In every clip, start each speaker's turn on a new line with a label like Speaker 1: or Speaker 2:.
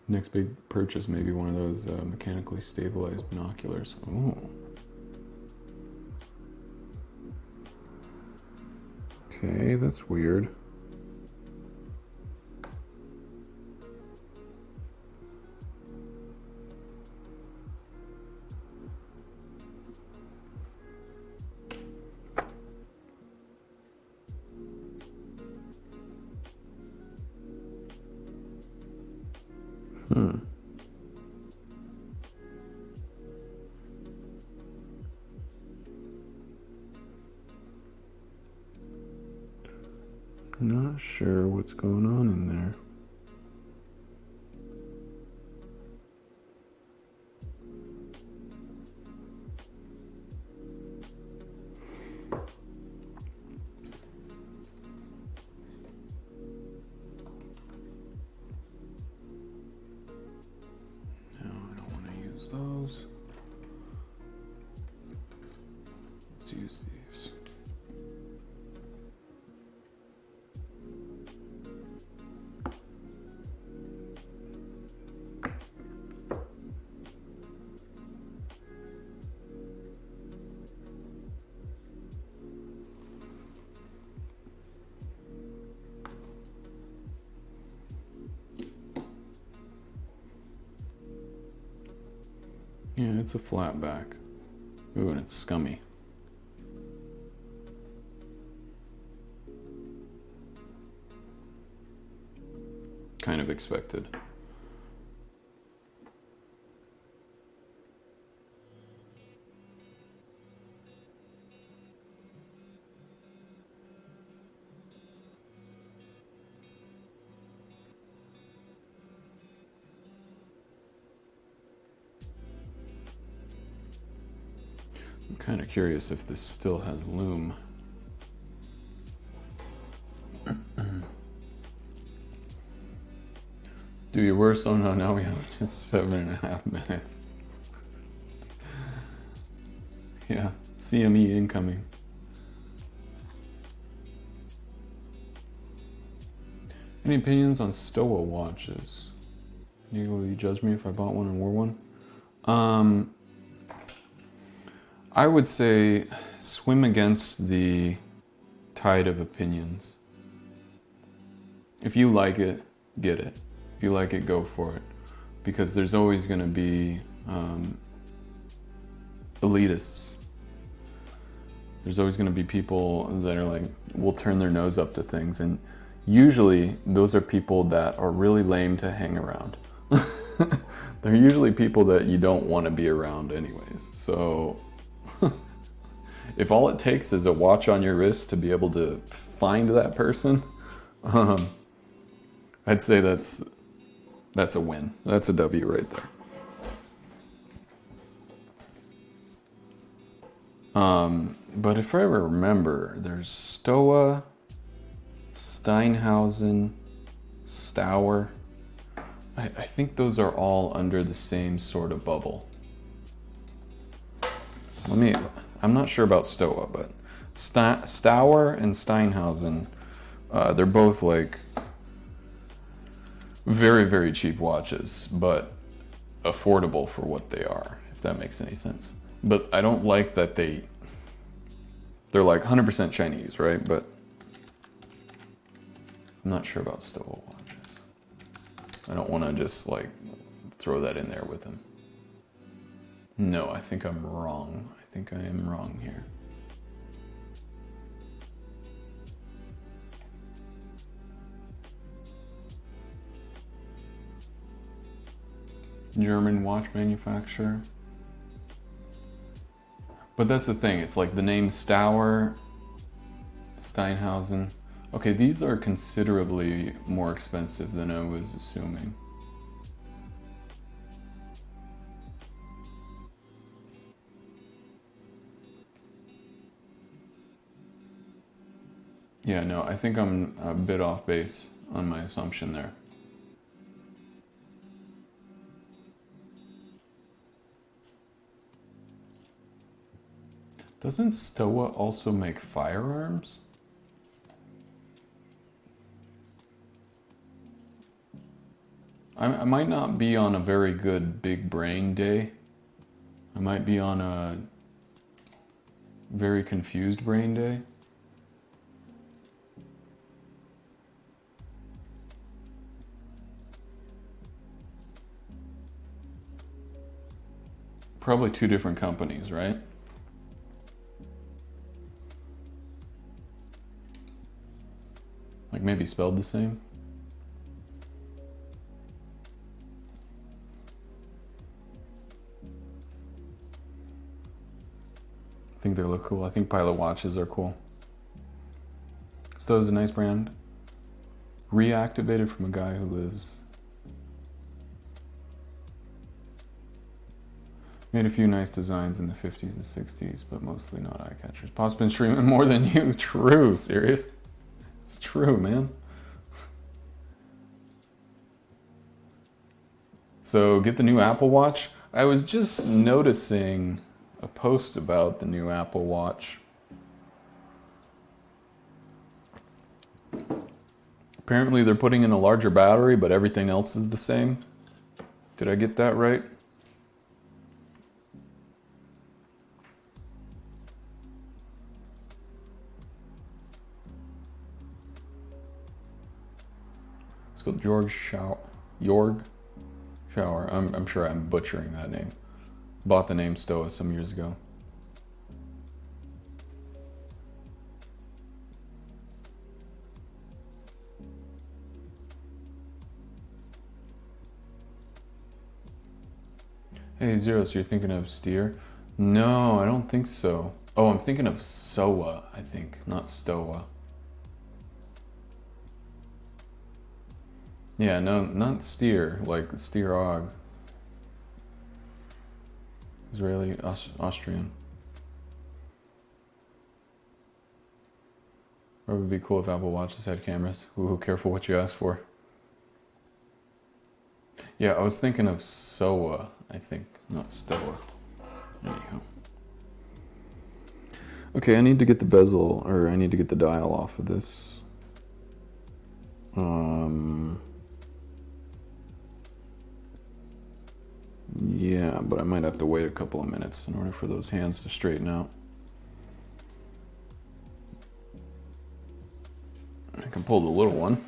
Speaker 1: Next big purchase, maybe one of those mechanically stabilized binoculars. Ooh. Okay, that's weird. Not sure what's going on in there. No, I don't want to use those. Let's use these. Yeah, it's a flat back. Ooh, and it's scummy. Kind of expected. I'm kind of curious if this still has loom. Do your worst. Oh no, now we have just 7.5 minutes. Yeah, CME incoming. Any opinions on Stowa watches? Will you judge me if I bought one and wore one? I would say swim against the tide of opinions. If you like it, get it. If you like it, go for it. Because there's always going to be elitists. There's always going to be people that are like, will turn their nose up to things. And usually those are people that are really lame to hang around. They're usually people that you don't want to be around anyways. So if all it takes is a watch on your wrist to be able to find that person, I'd say that's a win. That's a W right there. But if I ever remember, there's Stowa, Steinhausen, Stauer. I think those are all under the same sort of bubble. I'm not sure about Stowa, but Stauer and Steinhausen, they're both like very, very cheap watches, but affordable for what they are, if that makes any sense. But I don't like that they're like 100% Chinese, right? But I'm not sure about Stowa watches. I don't want to just like throw that in there with them. No, I think I'm wrong. I think I am wrong here. German watch manufacturer. But that's the thing, it's like the name Stauer, Steinhausen. Okay, these are considerably more expensive than I was assuming. Yeah, no, I think I'm a bit off base on my assumption there. Doesn't Stowa also make firearms? I might not be on a very good big brain day. I might be on a very confused brain day. Probably two different companies, right? Like maybe spelled the same. I think they look cool. I think Pilot watches are cool. Stowe's a nice brand. Reactivated from a guy who lives. Made a few nice designs in the 50s and 60s, but mostly not eye catchers. Pop's been streaming more than you. True, serious? It's true, man. So get the new Apple Watch. I was just noticing a post about the new Apple Watch. Apparently they're putting in a larger battery, but everything else is the same. Did I get that right? It's called Jorg Shower. I'm sure I'm butchering that name. Bought the name Stoa some years ago. Hey Zero, so you're thinking of Steer? No, I don't think so. Oh, I'm thinking of Soa, I think, not Stoa. Yeah, no, not Steer, like Steer Og. Israeli, Austrian. Or it would be cool if Apple Watches had cameras. Ooh, careful what you ask for. Yeah, I was thinking of Soa, I think, not Stoa. Anyhow. Okay, I need to get the bezel, or I need to get the dial off of this. Yeah, but I might have to wait a couple of minutes in order for those hands to straighten out. I can pull the little one.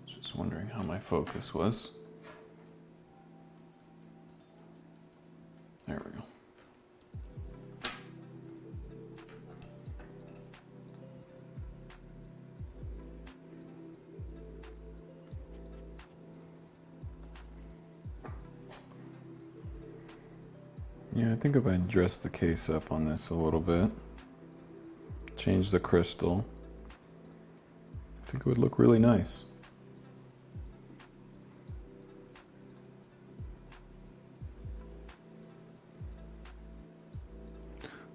Speaker 1: Just wondering how my focus was. There we go. Yeah, I think if I dress the case up on this a little bit, change the crystal, I think it would look really nice.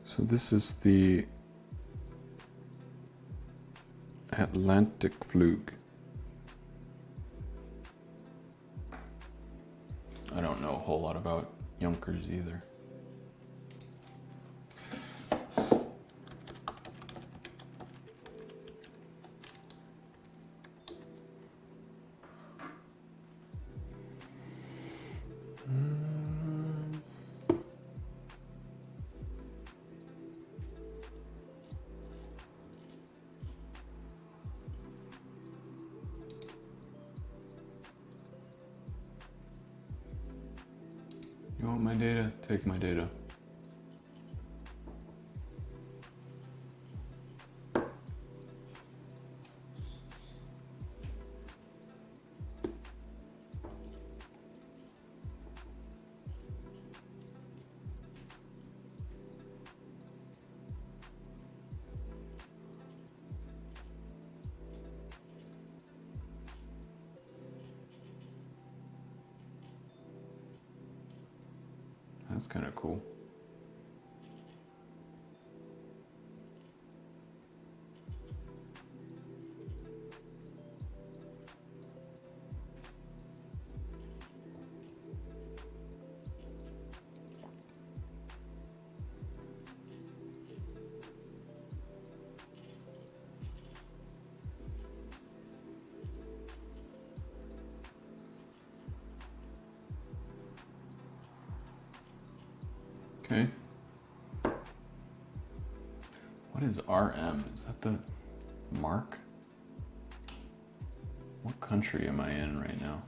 Speaker 1: So this is the Atlantic Flug. I don't know a whole lot about Junkers either. You want my data? Take my data. That's kind of cool. Okay. What is RM? Is that the mark? What country am I in right now?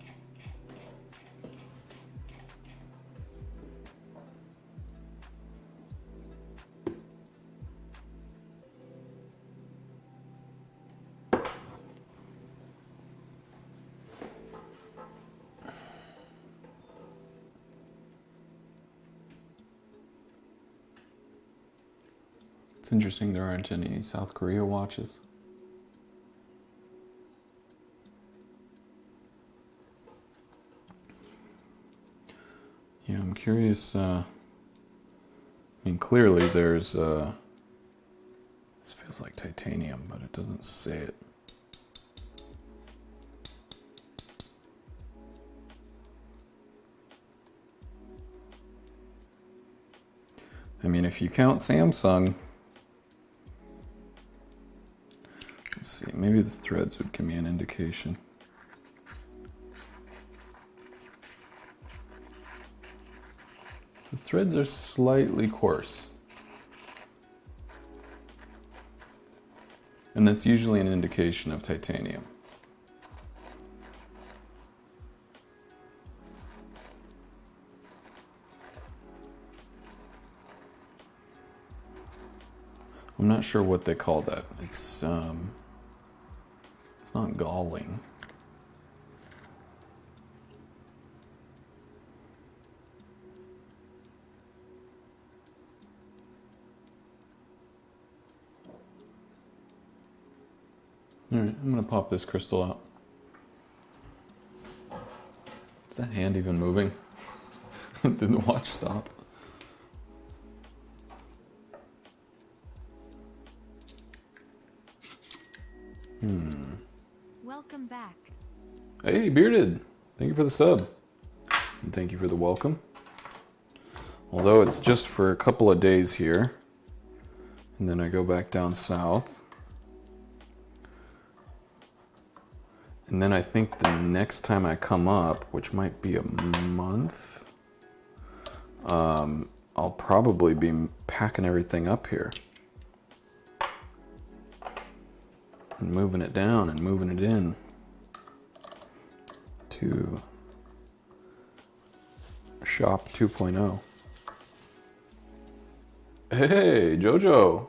Speaker 1: It's interesting there aren't any South Korea watches. Yeah, I'm curious. I mean, clearly there's. This feels like titanium, but it doesn't say it. I mean, if you count Samsung. Let's see, maybe the threads would give me an indication. The threads are slightly coarse. And that's usually an indication of titanium. I'm not sure what they call that. It's not galling. All right, I'm gonna pop this crystal out. Is that hand even moving? Did the watch stop?
Speaker 2: Welcome back.
Speaker 1: Hey, Bearded! Thank you for the sub. And thank you for the welcome. Although it's just for a couple of days here. And then I go back down south. And then I think the next time I come up, which might be a month, I'll probably be packing everything up here. And moving it down and moving it in to Shop 2.0. Hey, Jojo.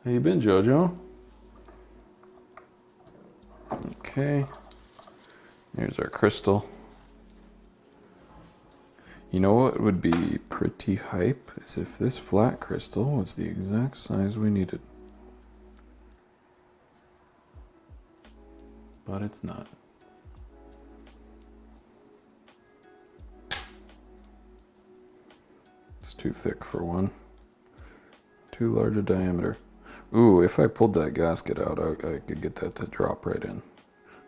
Speaker 1: How you been, Jojo? Okay. Here's our crystal. You know what would be pretty hype is if this flat crystal was the exact size we needed. But it's not. It's too thick for one. Too large a diameter. Ooh, if I pulled that gasket out, I could get that to drop right in.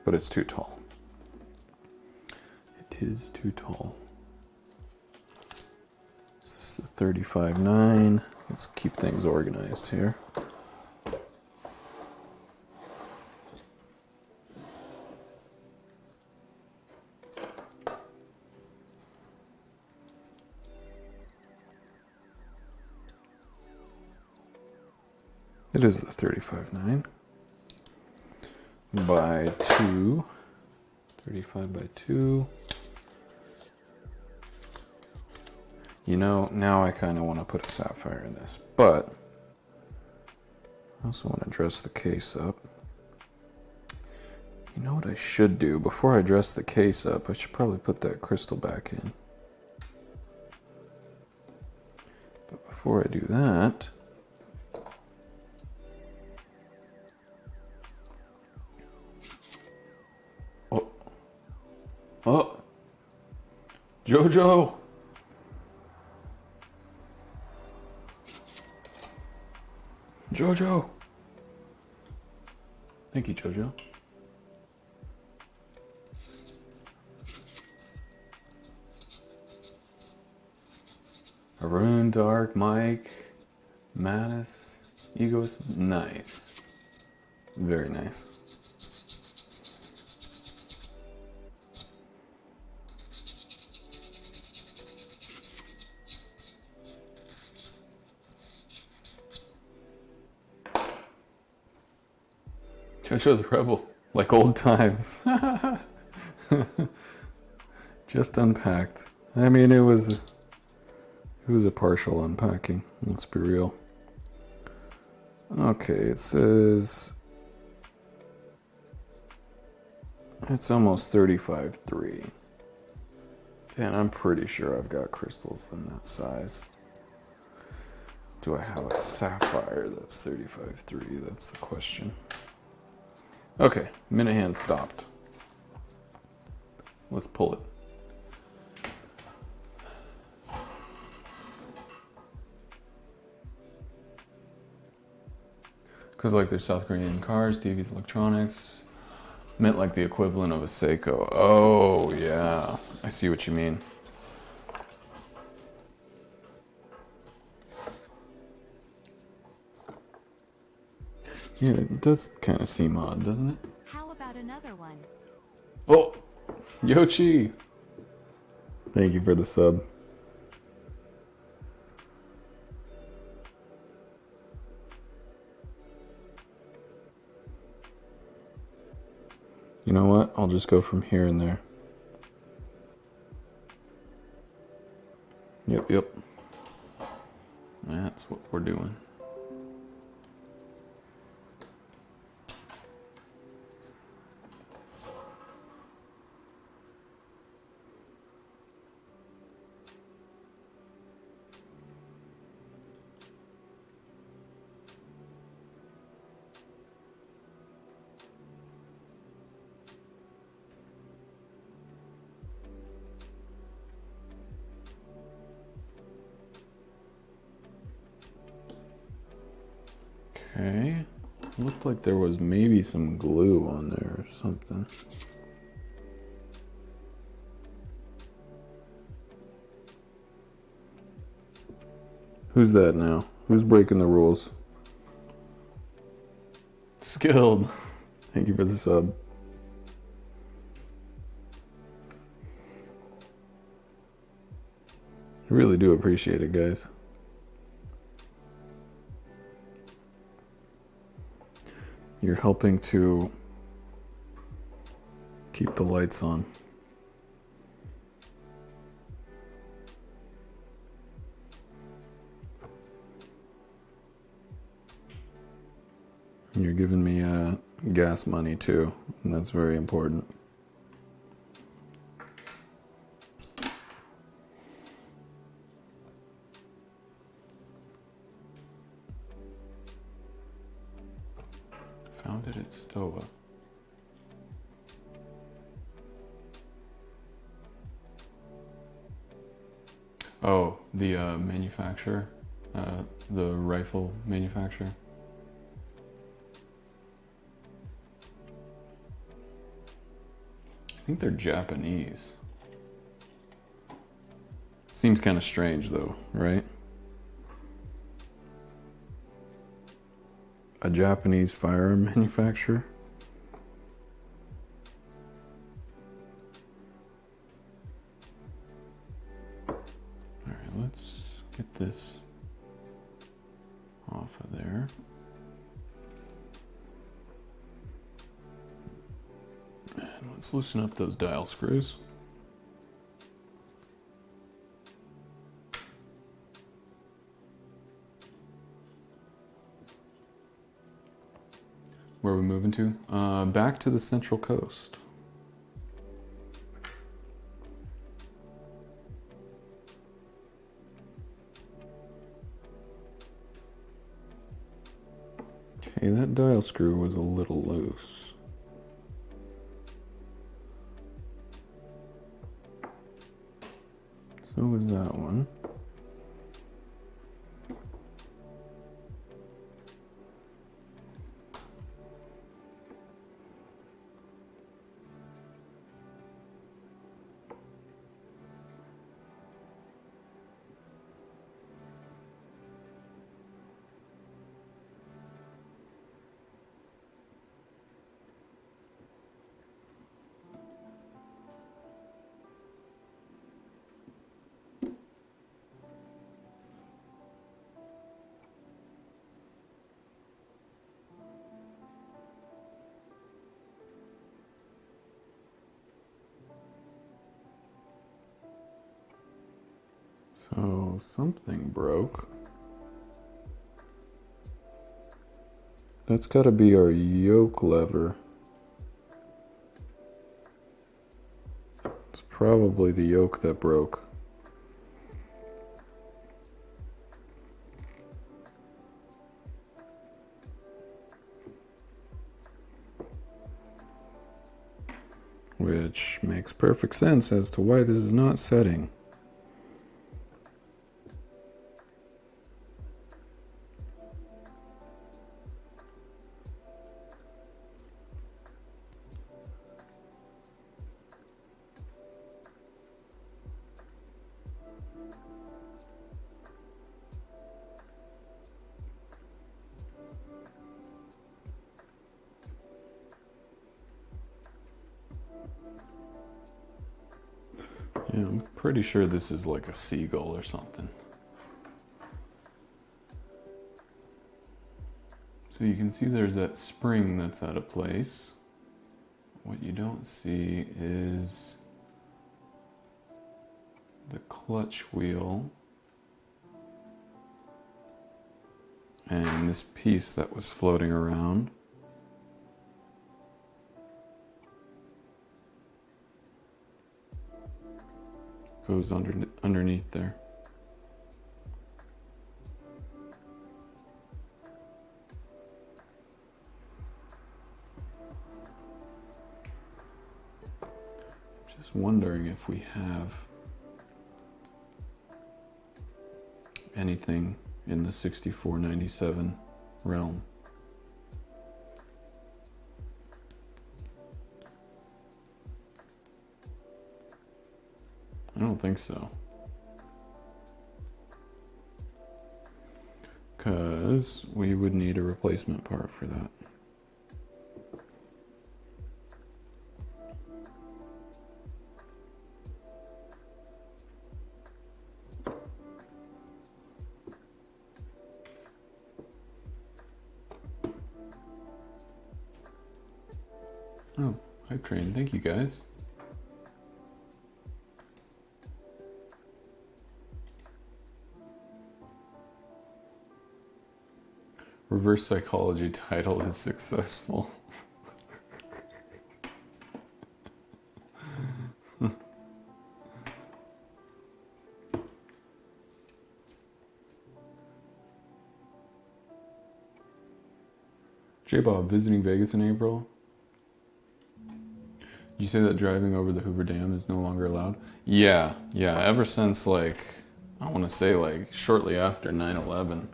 Speaker 1: But it's too tall. It is too tall. This is the 35.9. Let's keep things organized here. It is the 35.9 by 2. 35 by 2. You know, now I kind of want to put a sapphire in this, but I also want to dress the case up. You know what I should do? Before I dress the case up, I should probably put that crystal back in. But before I do that, oh, Jojo! Jojo! Thank you, Jojo. Arun, Dark, Mike, Mattis, Egos. Nice. Very nice. Jojo the Rebel, like old times. Just unpacked. I mean, it was a partial unpacking. Let's be real. Okay, it says it's almost 35.3. And I'm pretty sure I've got crystals in that size. Do I have a sapphire that's 35.3? That's the question. Okay, minute hand stopped. Let's pull it. Because like there's South Korean cars, TVs, electronics. Meant like the equivalent of a Seiko. Oh, yeah. I see what you mean. Yeah, it does kind of seem odd, doesn't it?
Speaker 2: How about another one?
Speaker 1: Oh, Yochi! Thank you for the sub. You know what? I'll just go from here and there. Yep. That's what we're doing. Okay. Looked like there was maybe some glue on there or something. Who's that now? Who's breaking the rules? Skilled. Thank you for the sub. I really do appreciate it, guys. You're helping to keep the lights on. You're giving me gas money too, and that's very important. Found it at Stoa. Oh, the manufacturer, the rifle manufacturer. I think they're Japanese. Seems kind of strange though, right? A Japanese firearm manufacturer? Alright, let's get this off of there. And let's loosen up those dial screws. Where are we moving to? Back to the Central Coast. Okay, that dial screw was a little loose. So was that one. So something broke. That's got to be our yoke lever. It's probably the yoke that broke. Which makes perfect sense as to why this is not setting. Yeah, I'm pretty sure this is like a seagull or something. So you can see there's that spring that's out of place. What you don't see is the clutch wheel and this piece that was floating around. Goes underneath there. Just wondering if we have anything in the 6497 realm. I don't think so. Because we would need a replacement part for that. Oh, Hype Train, thank you guys. Reverse psychology title is successful. J-Bob, visiting Vegas in April? Did you say that driving over the Hoover Dam is no longer allowed? Yeah, ever since like, I want to say like shortly after 9/11.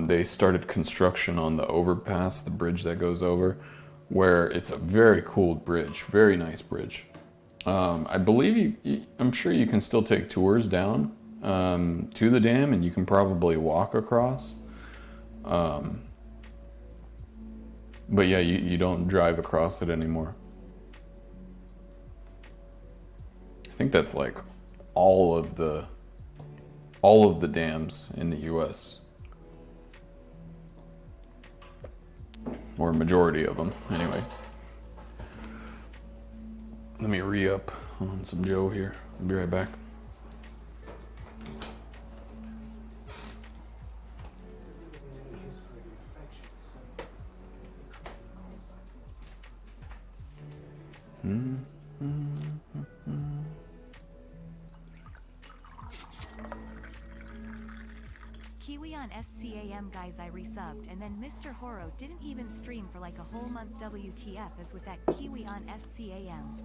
Speaker 1: They started construction on the overpass, the bridge that goes over, where it's a very cool bridge, very nice bridge. I believe I'm sure you can still take tours down to the dam, and you can probably walk across. But yeah, you don't drive across it anymore. I think that's like all of the dams in the U.S. Or a majority of them, anyway. Let me re-up on some Joe here. I'll be right back.
Speaker 2: Kiwi on SCAM guys, I resubbed, and then Mr. Horo didn't even stream for like a whole month. WTF is with that Kiwi on SCAM.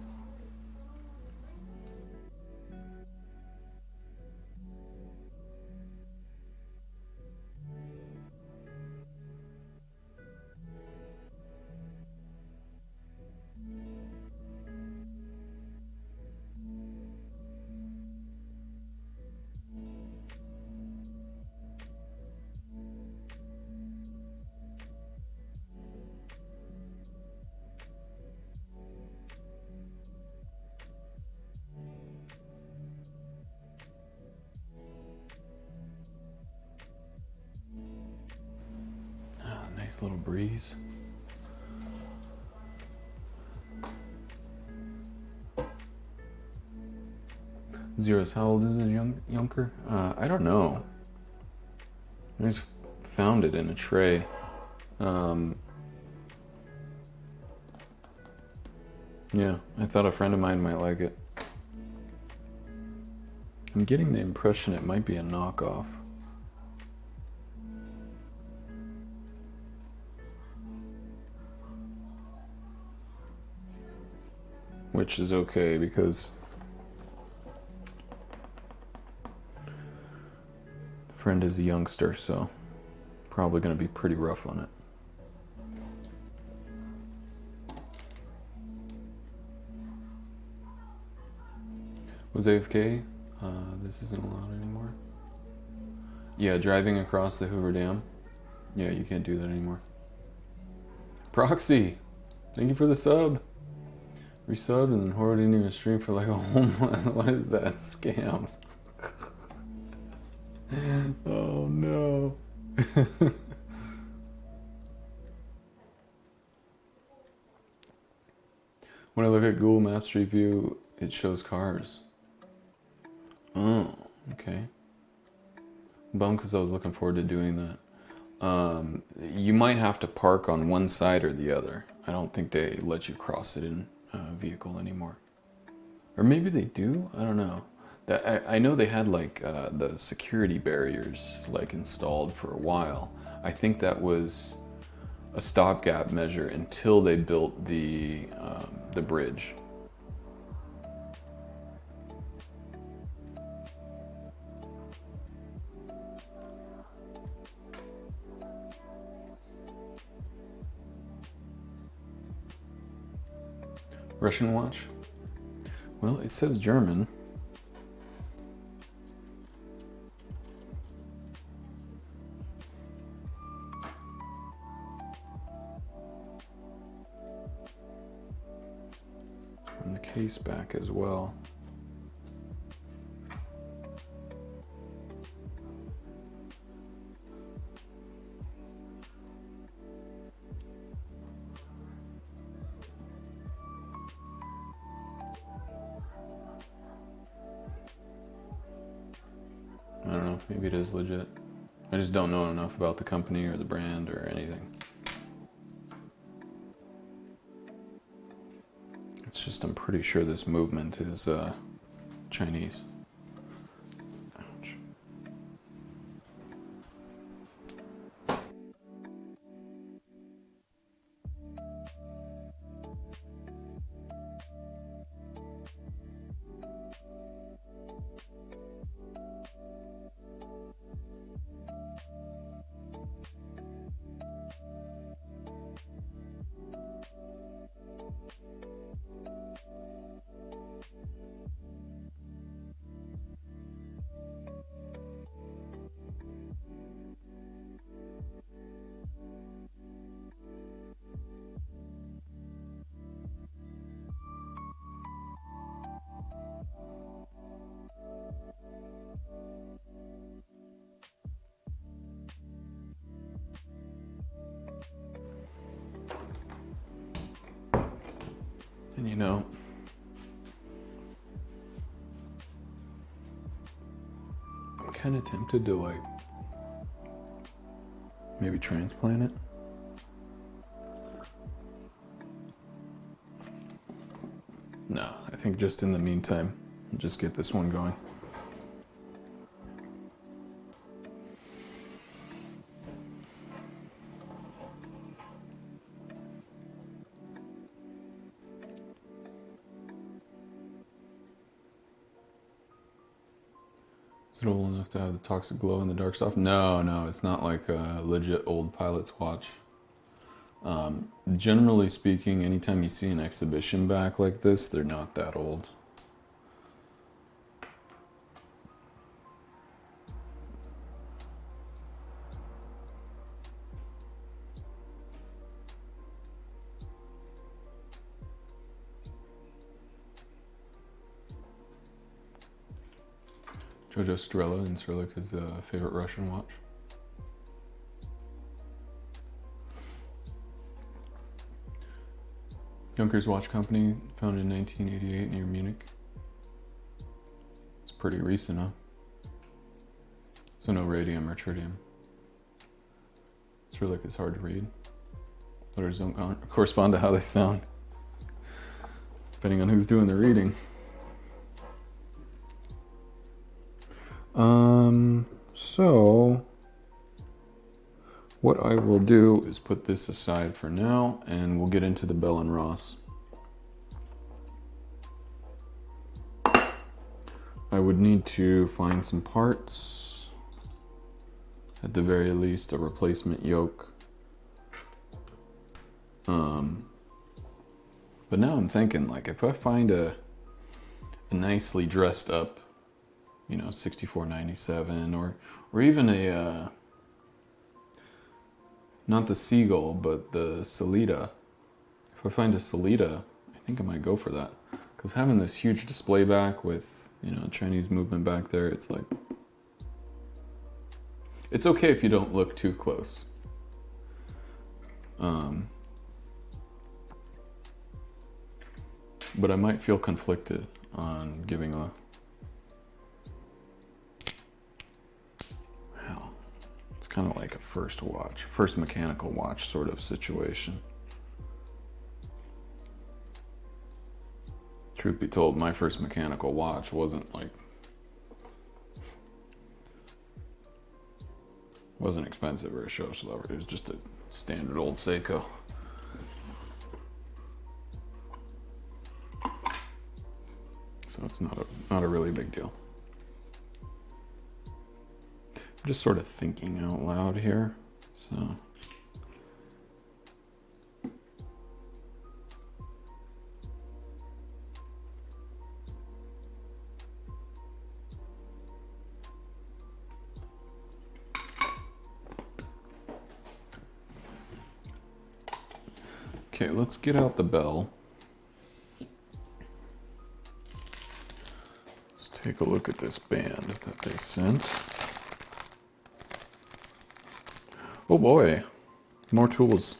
Speaker 1: Nice little breeze. Zeros, how old is this Junker? I don't know. I just found it in a tray. Yeah, I thought a friend of mine might like it. I'm getting the impression it might be a knockoff. Which is okay because the friend is a youngster, so probably going to be pretty rough on it. Was AFK? This isn't allowed anymore. Yeah, driving across the Hoover Dam. Yeah, you can't do that anymore. Proxy! Thank you for the sub! Resubbed and Horo didn't even stream for like a whole month. What is that scam? Oh no. When I look at Google Maps Street View, it shows cars. Oh, okay. Bummed because I was looking forward to doing that. You might have to park on one side or the other. I don't think they let you cross it in a vehicle anymore. Or maybe they do? I don't know. I know they had like the security barriers like installed for a while. I think that was a stopgap measure until they built the bridge. Russian watch? Well, it says German. And the case back as well. I don't know, maybe it is legit. I just don't know enough about the company or the brand or anything. It's just I'm pretty sure this movement is Chinese. Ouch. And you know, I'm kind of tempted to like maybe transplant it. No, I think just in the meantime, I'll just get this one going. Is it old enough to have the toxic glow in the dark stuff? No, it's not like a legit old pilot's watch. Generally speaking, anytime you see an exhibition back like this, they're not that old. Jojo Strela and Strelic is a favorite Russian watch. Junkers Watch Company, founded in 1988 near Munich. It's pretty recent, huh? So no radium or tritium. It's really it's hard to read. Letters don't correspond to how they sound, depending on who's doing the reading. So what I will do is put this aside for now, and we'll get into the Bell & Ross. I would need to find some parts, at the very least a replacement yoke. But now I'm thinking, like, if I find a nicely dressed up, 6497, or even a not the Seagull, but the Salida. If I find a Salida, I think I might go for that, because having this huge display back with Chinese movement back there, it's like, it's okay if you don't look too close. But I might feel conflicted on giving a, well, it's kind of like a first mechanical watch sort of situation. Truth be told, my first mechanical watch wasn't expensive or a showstopper. It was just a standard old Seiko. So it's not a really big deal. I'm just sort of thinking out loud here. So okay, let's get out the bell. Let's take a look at this band that they sent. Oh boy, more tools.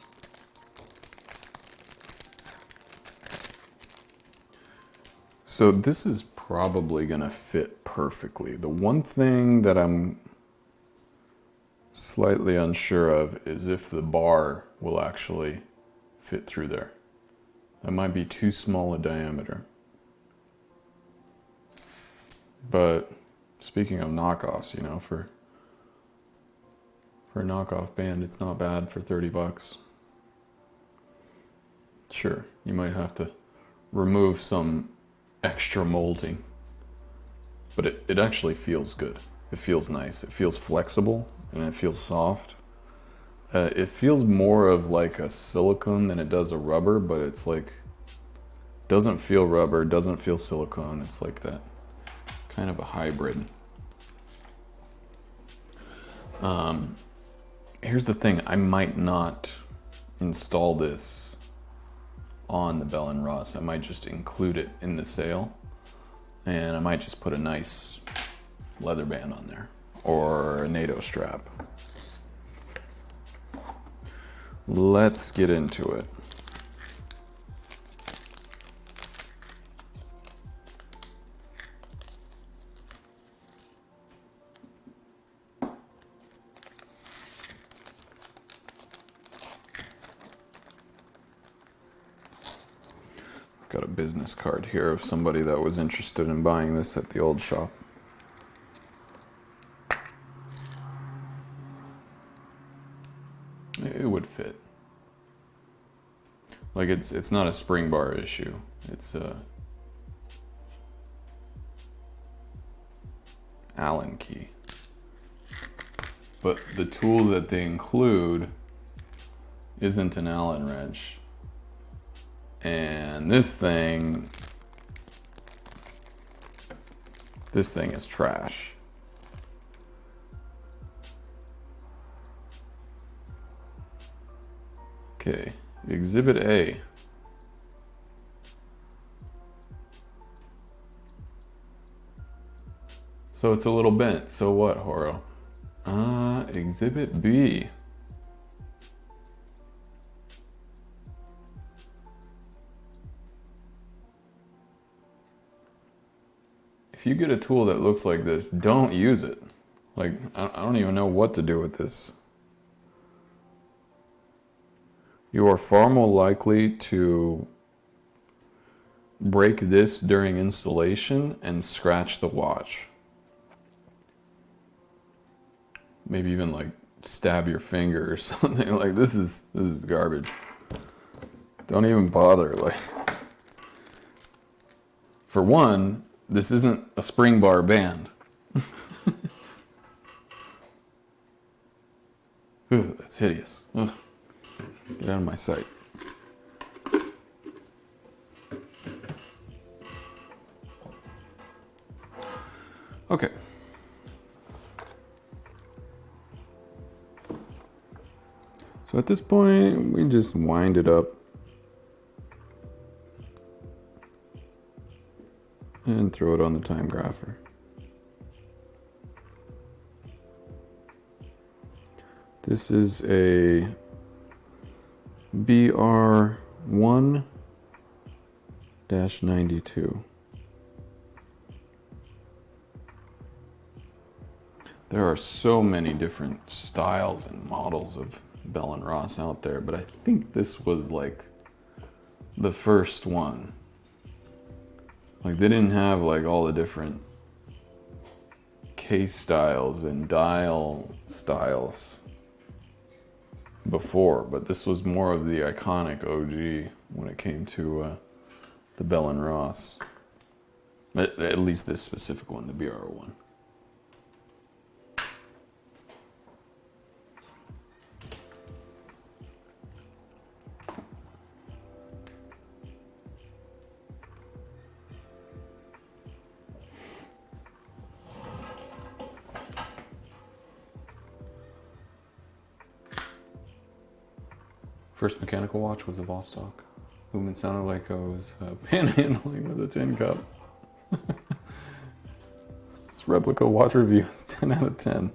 Speaker 1: So this is probably gonna fit perfectly. The one thing that I'm slightly unsure of is if the bar will actually fit through there. That might be too small a diameter. But speaking of knockoffs, for a knockoff band, it's not bad for 30 bucks. Sure, you might have to remove some extra molding, but it actually feels good. It feels nice. It feels flexible and it feels soft. It feels more of like a silicone than it does a rubber, but it's like, doesn't feel rubber, doesn't feel silicone. It's like that kind of a hybrid. Here's the thing, I might not install this on the Bell & Ross. I might just include it in the sale, and I might just put a nice leather band on there or a NATO strap. Let's get into it. Got a business card here of somebody that was interested in buying this at the old shop. It would fit. Like it's not a spring bar issue. It's a Allen key. But the tool that they include isn't an Allen wrench. And this thing is trash. Okay, Exhibit A. So it's a little bent. So what, Horo? Exhibit B. If if you get a tool that looks like this, don't use it. Like, I don't even know what to do with this. You are far more likely to break this during installation and scratch the watch. Maybe even like stab your finger or something. Like, this is garbage. Don't even bother. Like, for one, this isn't a spring bar band. Ugh, that's hideous. Ugh. Get out of my sight. Okay. So at this point, we just wind it up and throw it on the time grapher. This is a BR1-92. There are so many different styles and models of Bell & Ross out there, but I think this was like the first one. Like, they didn't have like all the different case styles and dial styles before, but this was more of the iconic OG when it came to the Bell & Ross. At least this specific one, the BR1. First mechanical watch was a Vostok. Movement sounded like I was panhandling with a tin cup. This replica watch review is 10 out of 10.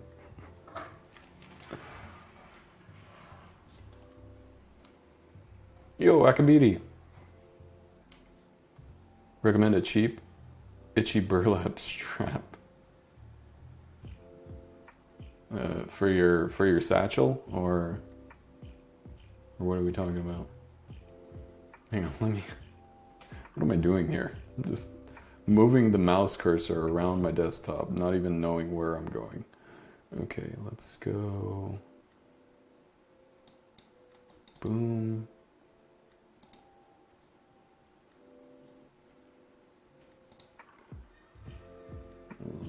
Speaker 1: Yo, Akabiri. Recommend a cheap, itchy burlap strap for your satchel, or what are we talking about? Hang on, what am I doing here? I'm just moving the mouse cursor around my desktop, not even knowing where I'm going. Okay, let's go. Boom.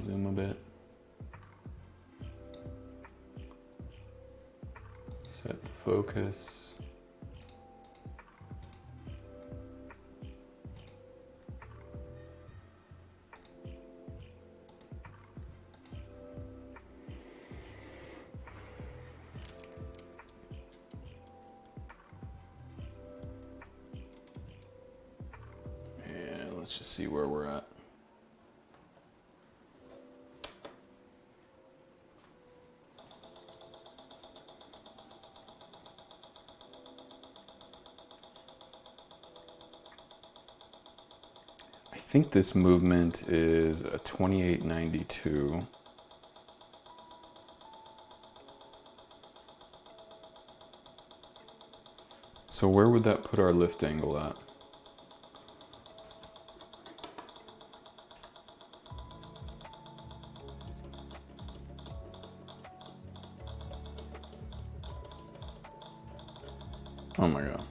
Speaker 1: Zoom a bit. Set the focus. Let's just see where we're at. I think this movement is a 2892. So where would that put our lift angle at? Oh my god.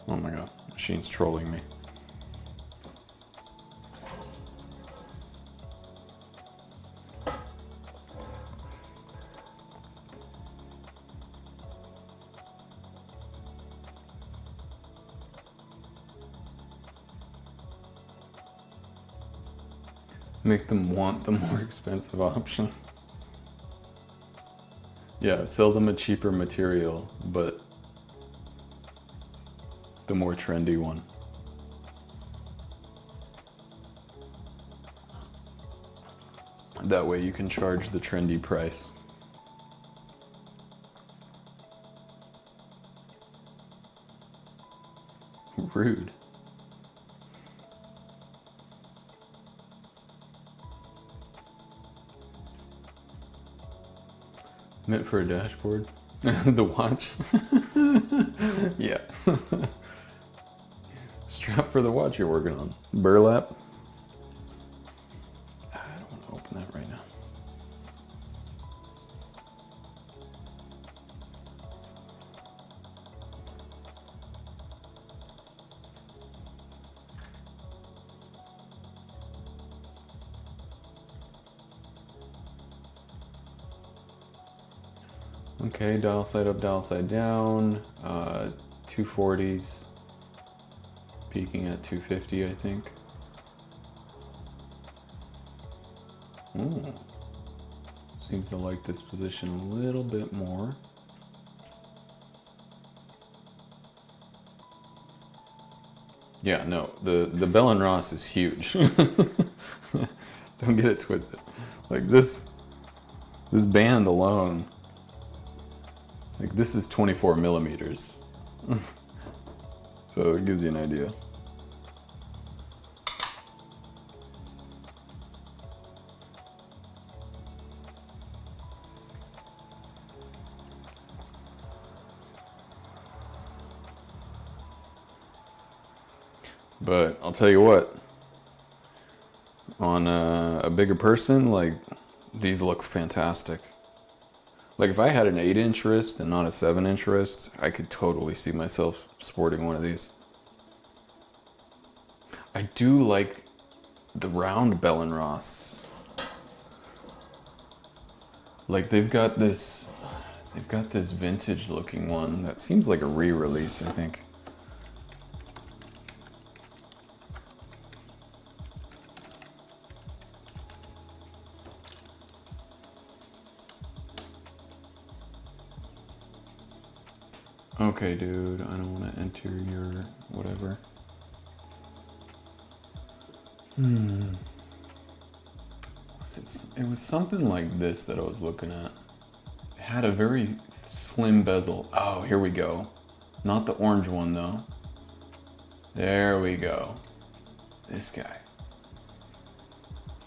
Speaker 1: Oh my god. Machine's trolling me. Make them want the more expensive option. Yeah, sell them a cheaper material, but the more trendy one. That way you can charge the trendy price. Rude. Meant for a dashboard. The watch. Yeah. Strap for the watch you're working on. Burlap. I don't want to open that right now. Okay, dial side up, dial side down. 240s. Peaking at 250, I think. Ooh. Seems to like this position a little bit more. Yeah, no, the Bell & Ross is huge. Don't get it twisted. Like this band alone, like this is 24 millimeters. So it gives you an idea. But I'll tell you what, on a bigger person, like, these look fantastic. Like, if I had an 8-inch wrist and not a 7-inch wrist, I could totally see myself sporting one of these. I do like the round Bell & Ross. Like, they've got this vintage looking one that seems like a re-release, I think. Okay, dude, I don't want to enter your whatever. It was something like this that I was looking at. It had a very slim bezel. Oh, here we go. Not the orange one, though. There we go. This guy.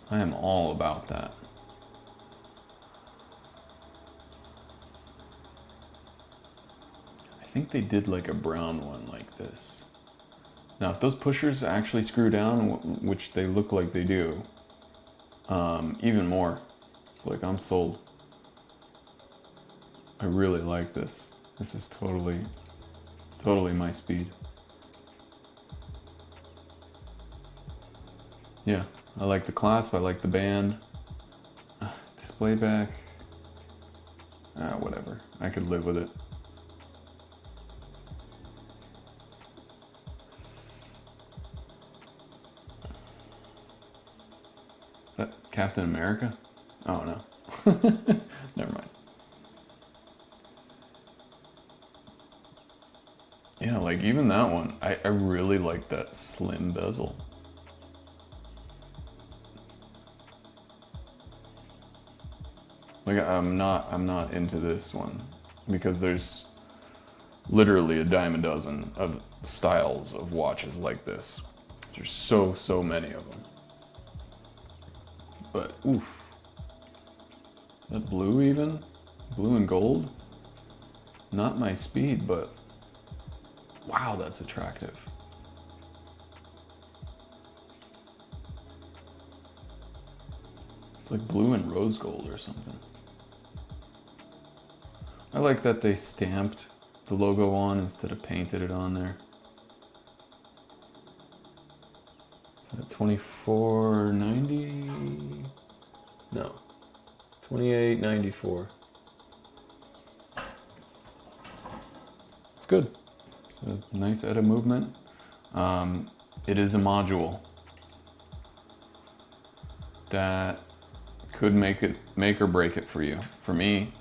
Speaker 1: I am all about that. I think they did like a brown one like this. Now, if those pushers actually screw down, which they look like they do, even more. It's like, I'm sold. I really like this. This is totally my speed. Yeah, I like the clasp, I like the band. Display back. Whatever. I could live with it. Is that Captain America? Oh no. Never mind. Yeah, like even that one, I really like that slim bezel. Like I'm not into this one because there's literally a dime a dozen of styles of watches like this. There's so many of them. But oof. That blue even? Blue and gold? Not my speed, but wow, that's attractive. It's like blue and rose gold or something. I like that they stamped the logo on instead of painted it on there. Is that 24.90? No, 28.94. It's good. It's a nice edit movement. It is a module that could make or break it for you. For me,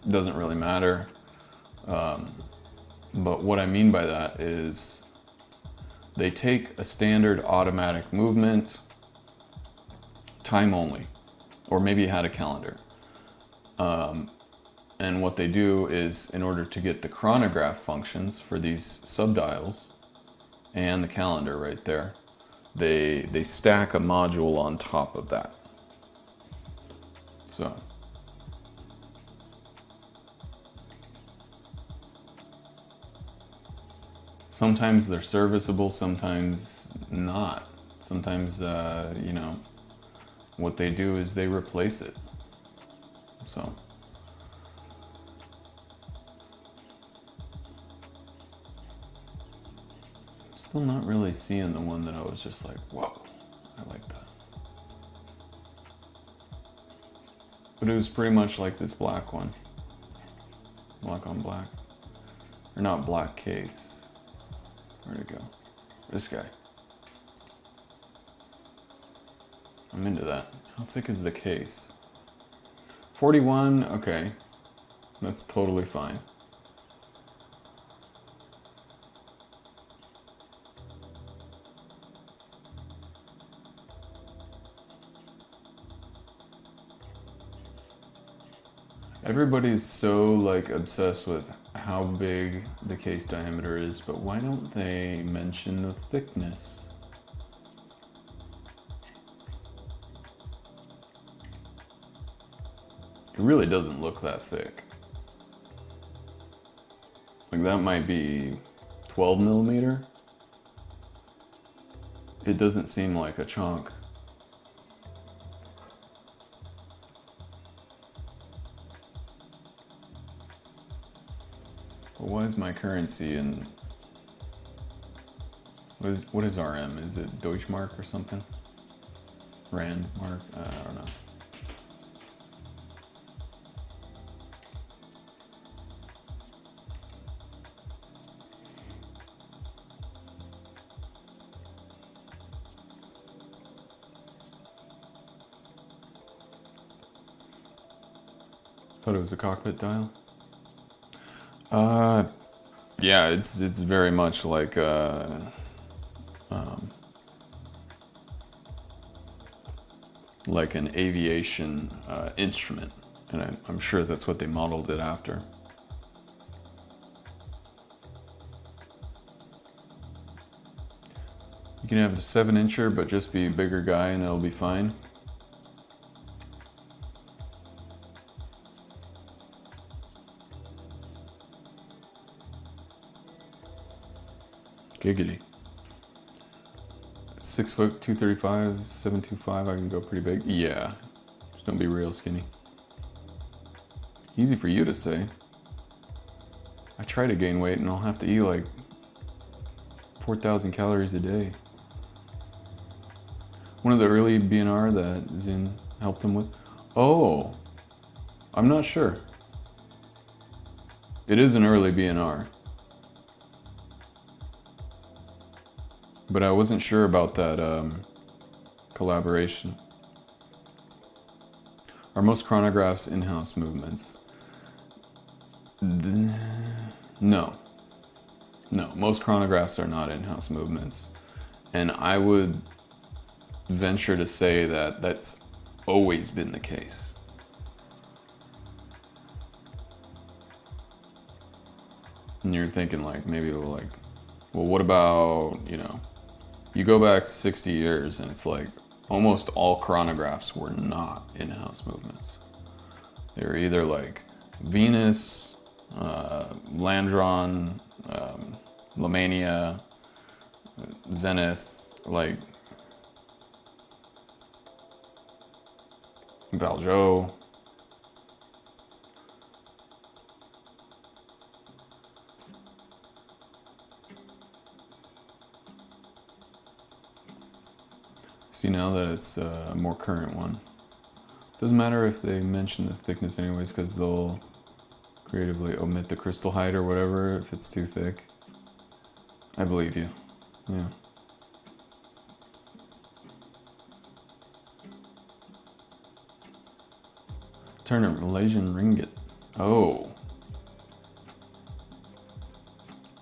Speaker 1: it doesn't really matter. But what I mean by that is they take a standard automatic movement, time only, or maybe you had a calendar. And what they do is, in order to get the chronograph functions for these subdials and the calendar right there, they stack a module on top of that. So Sometimes they're serviceable, sometimes not. Sometimes, you know, what they do is they replace it. So. Still not really seeing the one that I was just like, whoa, I like that. But it was pretty much like this black one. Black on black. Or not black case. Where'd it go? This guy. I'm into that. How thick is the case? 41, okay. That's totally fine. Everybody's so like obsessed with how big the case diameter is, but why don't they mention the thickness? It really doesn't look that thick. Like that might be 12 millimeter. It doesn't seem like a chunk. But why is my currency in... What is RM? Is it Deutschmark or something? Rand mark? I don't know. Thought it was a cockpit dial. Yeah, it's very much like like an aviation instrument, and I'm sure that's what they modeled it after. You can have a 7-incher, but just be a bigger guy, and it'll be fine. Giggity. 6 foot, 235, 725, I can go pretty big. Yeah, just don't be real skinny. Easy for you to say. I try to gain weight and I'll have to eat like 4,000 calories a day. One of the early BNR that Zin helped him with. Oh, I'm not sure. It is an early BNR. But I wasn't sure about that collaboration. Are most chronographs in-house movements? No. No, most chronographs are not in-house movements. And I would venture to say that that's always been the case. And you're thinking like, maybe like, well, what about, you know, you go back 60 years and it's like almost all chronographs were not in-house movements. They were either like Venus, Landron, Lamania, Zenith, like Valjean. See now that it's a more current one. Doesn't matter if they mention the thickness anyways, because they'll creatively omit the crystal height or whatever if it's too thick. I believe you. Yeah. Turner, Malaysian ringgit. Oh.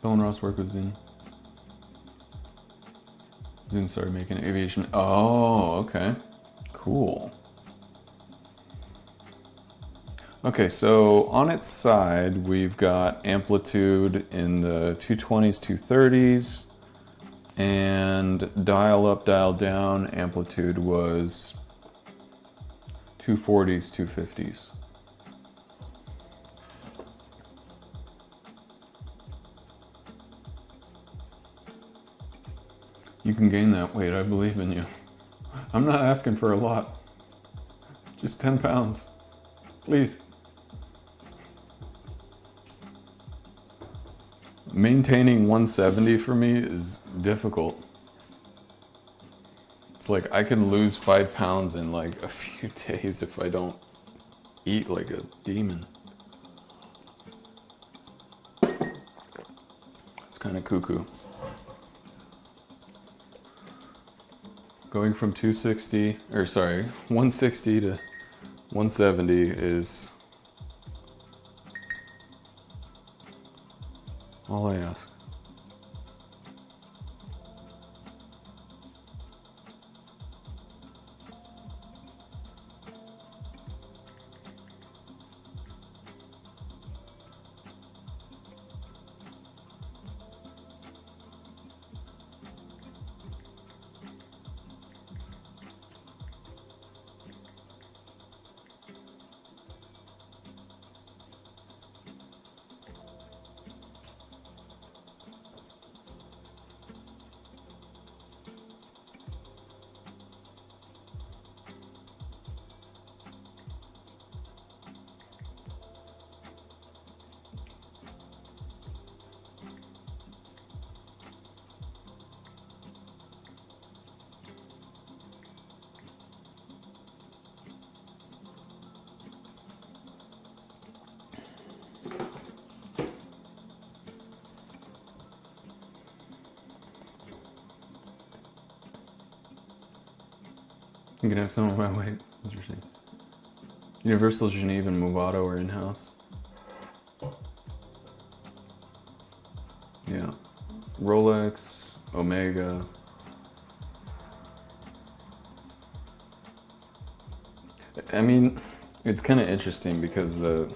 Speaker 1: Bell and Ross work with Zin. Zin started making aviation. Oh, okay. Cool. Okay, so on its side, we've got amplitude in the 220s, 230s, and dial up, dial down amplitude was 240s, 250s. You can gain that weight. I believe in you. I'm not asking for a lot. Just 10 pounds. Please. Maintaining 170 for me is difficult. It's like I can lose 5 pounds in like a few days if I don't eat like a demon. It's kind of cuckoo. Going from 160 to 170 is all I ask. You can have some of my weight. Interesting. Universal, Geneva, and Movado are in-house. Yeah. Rolex, Omega. I mean, it's kind of interesting because the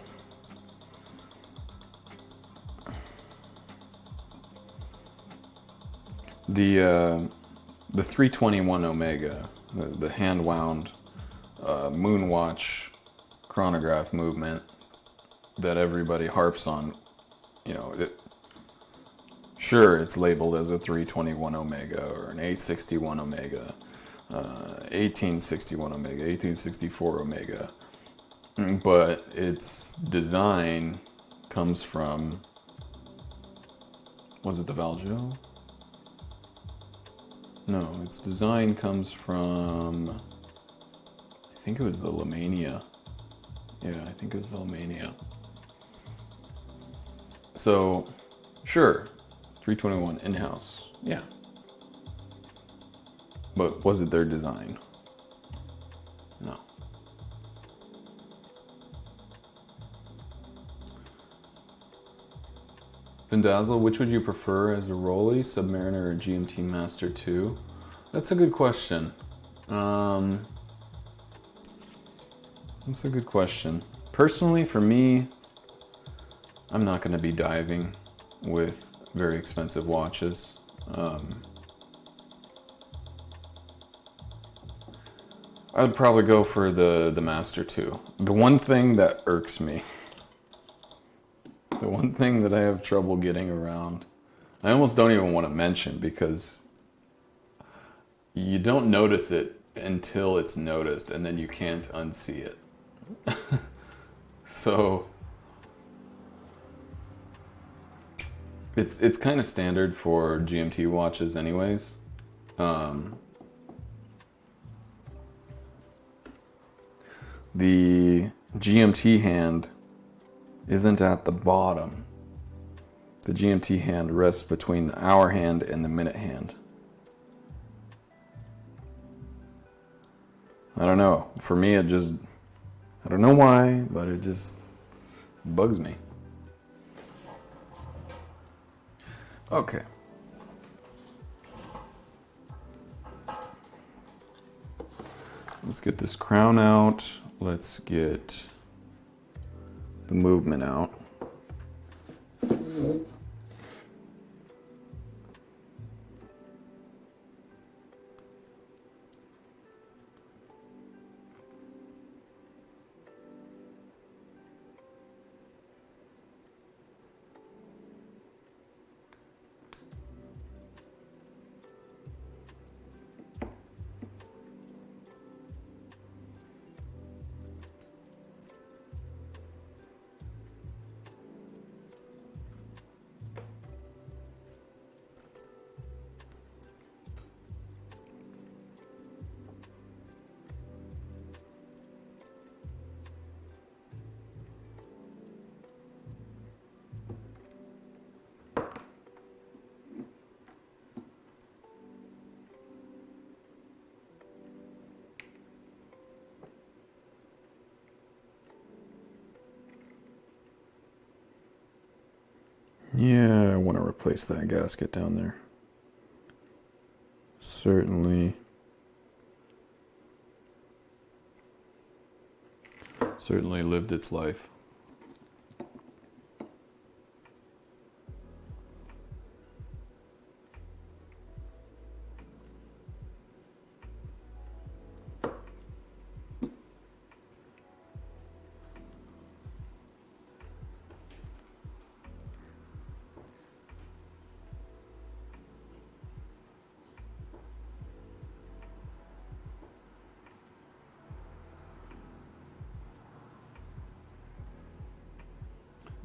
Speaker 1: 321 Omega, the hand wound moon watch chronograph movement that everybody harps on, you know, sure, it's labeled as a 321 Omega or an 861 Omega, 1861 Omega, 1864 Omega, but its design comes from, was it the Valjo? No, its design comes from, I think it was the Lamania. Yeah, I think it was the Lamania. So, sure, 321 in-house, yeah. But was it their design? No. Vindazzle, which would you prefer as a Rolly, Submariner, or GMT Master 2? That's a good question. That's a good question. Personally, for me, I'm not going to be diving with very expensive watches. I'd probably go for the Master 2. The one thing that irks me, the one thing that I have trouble getting around, I almost don't even want to mention because you don't notice it until it's noticed and then you can't unsee it. So it's kind of standard for GMT watches anyways. The GMT hand isn't at the bottom. The GMT hand rests between the hour hand and the minute hand. I don't know. For me, it just, I don't know why, but it just bugs me. Okay. Let's get this crown out. Let's get the movement out. Yeah, I want to replace that gasket down there. Certainly lived its life.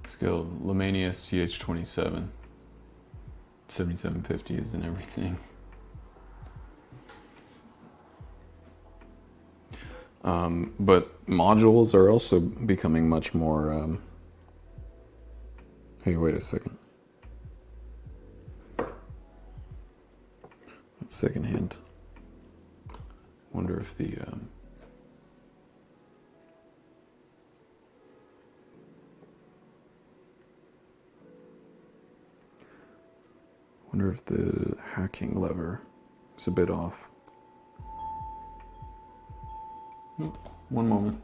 Speaker 1: Scale Lemania CH27. 7750 is and everything. But modules are also becoming much more. Hey, wait a second. That's secondhand. Wonder if the. Wonder if the hacking lever is a bit off. One moment.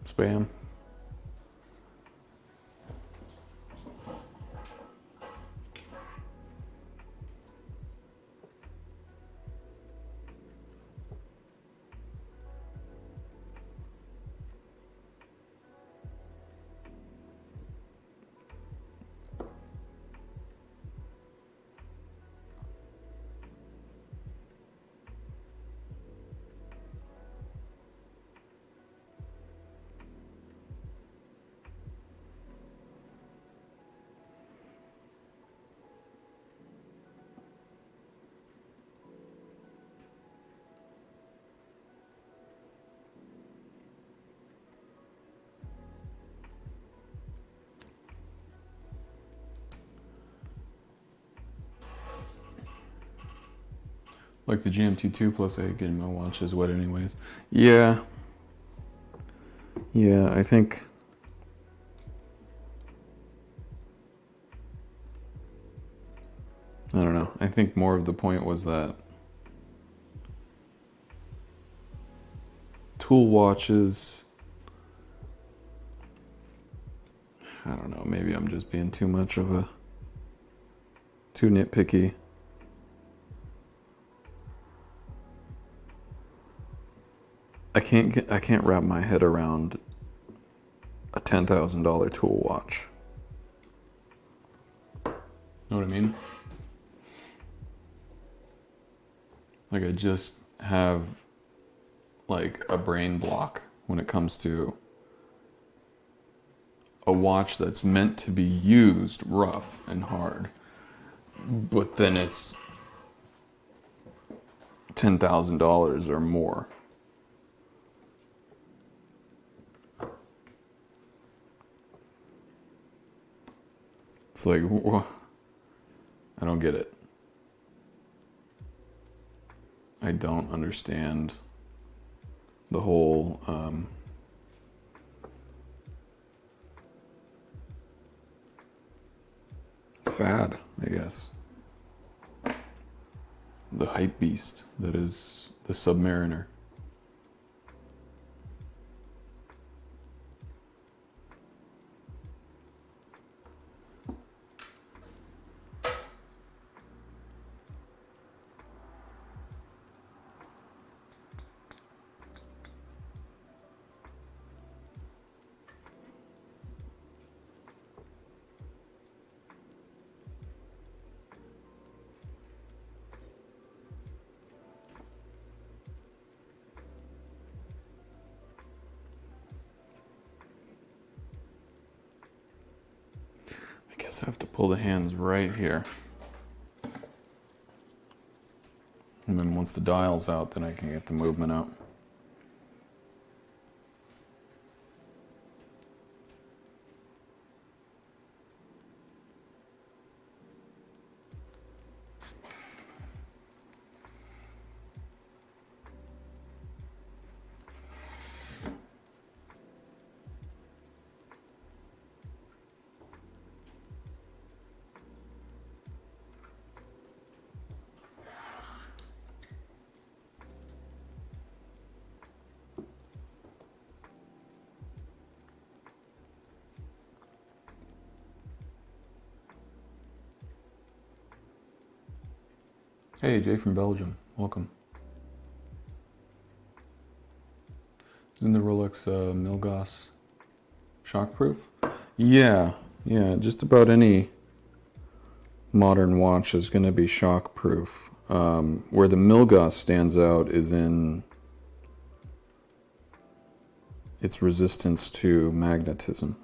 Speaker 1: Spam. Like the GMT2 plus I get in my watch is wet anyways. Yeah. Yeah, I think. I don't know. I think more of the point was that tool watches. I don't know. Maybe I'm just being too nitpicky. I can't wrap my head around a $10,000 tool watch. Know what I mean? Like I just have like a brain block when it comes to a watch that's meant to be used rough and hard, but then it's $10,000 or more. It's like, I don't get it. I don't understand the whole fad, I guess. The hype beast that is the Submariner. I guess I have to pull the hands right here. And then once the dial's out, then I can get the movement out. Hey, Jay from Belgium. Welcome. Isn't the Rolex Milgauss shockproof? Yeah, just about any modern watch is going to be shockproof. Where the Milgauss stands out is in its resistance to magnetism.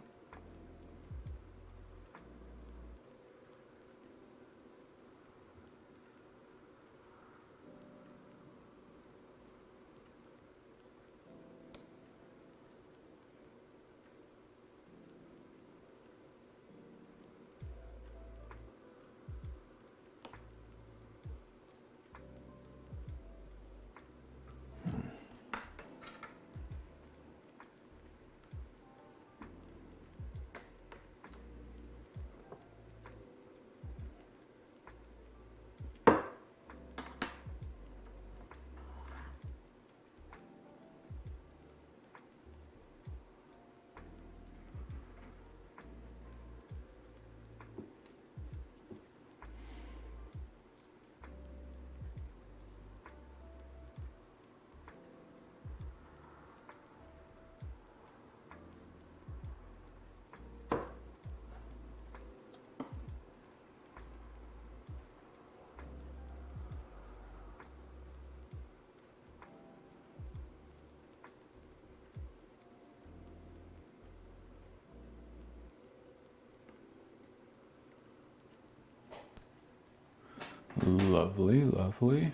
Speaker 1: Lovely, lovely.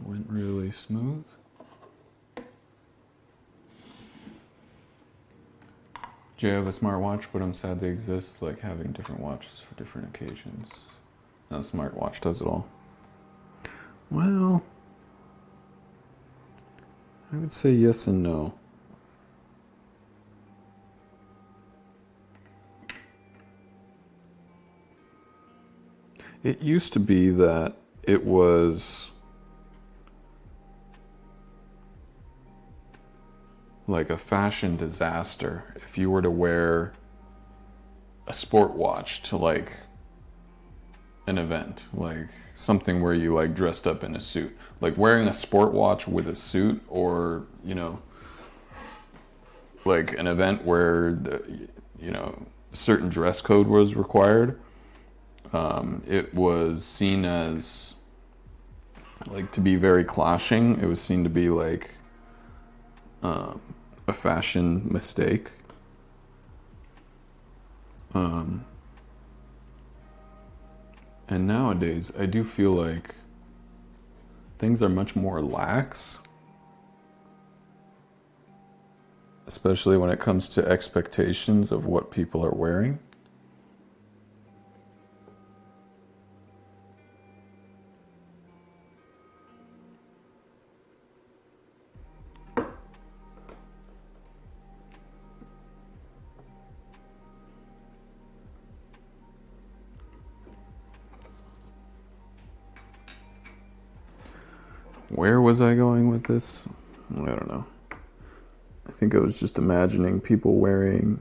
Speaker 1: Went really smooth. Do you have a smartwatch? But I'm sad they exist, like having different watches for different occasions. No, smartwatch does it all. Well, I would say yes and no. It used to be that it was like a fashion disaster if you were to wear a sport watch to like an event, like something where you like dressed up in a suit. Like wearing a sport watch with a suit, or, you know, like an event where the, you know, a certain dress code was required. It was seen as like to be very clashing. It was seen to be like a fashion mistake. And nowadays, I do feel like things are much more lax, especially when it comes to expectations of what people are wearing. Where was I going with this? I don't know. I think I was just imagining people wearing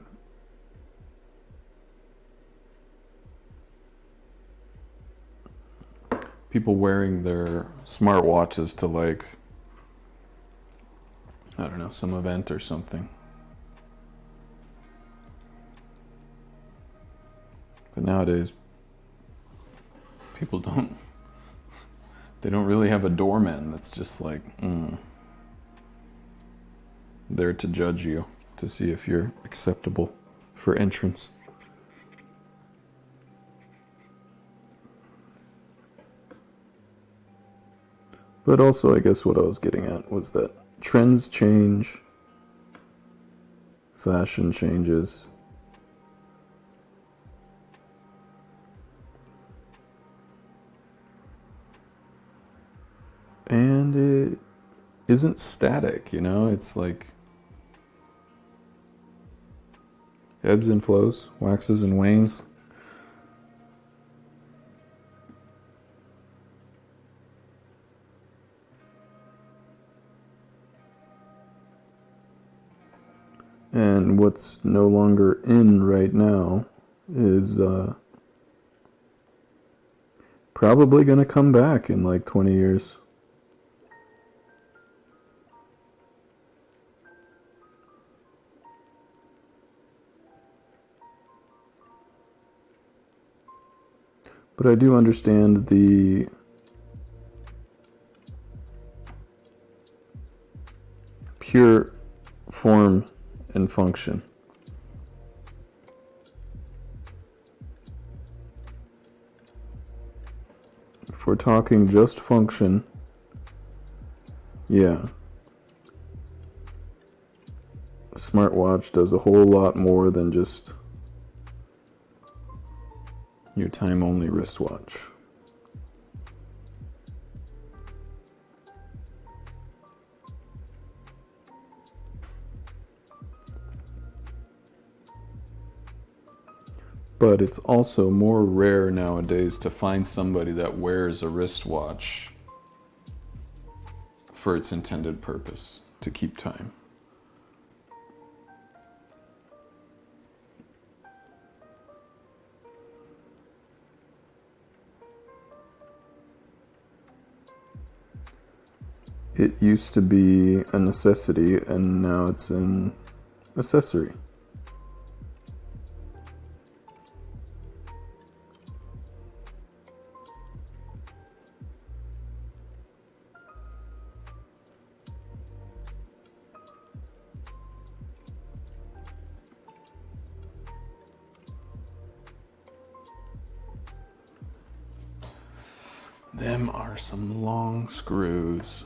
Speaker 1: their smartwatches to like, I don't know, some event or something. But nowadays, people they don't really have a doorman that's just like, there to judge you, to see if you're acceptable for entrance. But also, I guess what I was getting at was that trends change, fashion changes. And it isn't static, you know? It's like ebbs and flows, waxes and wanes. And what's no longer in right now is Probably gonna come back in like 20 years. But I do understand the pure form and function. If we're talking just function, yeah. A smartwatch does a whole lot more than just your time-only wristwatch. But it's also more rare nowadays to find somebody that wears a wristwatch for its intended purpose, to keep time. It used to be a necessity, and now it's an accessory. Them are some long screws.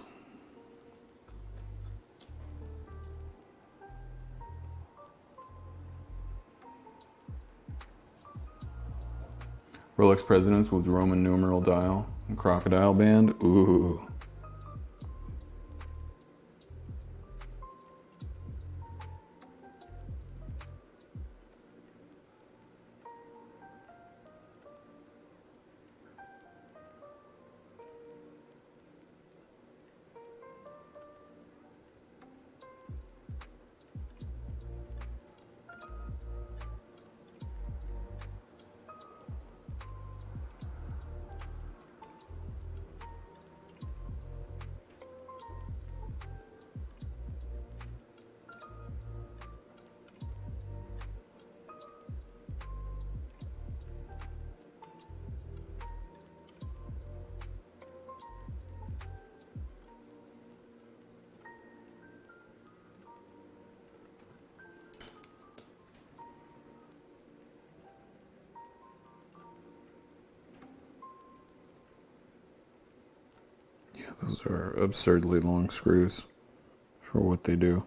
Speaker 1: Rolex Presidents with Roman numeral dial and crocodile band. Ooh. Those are absurdly long screws for what they do.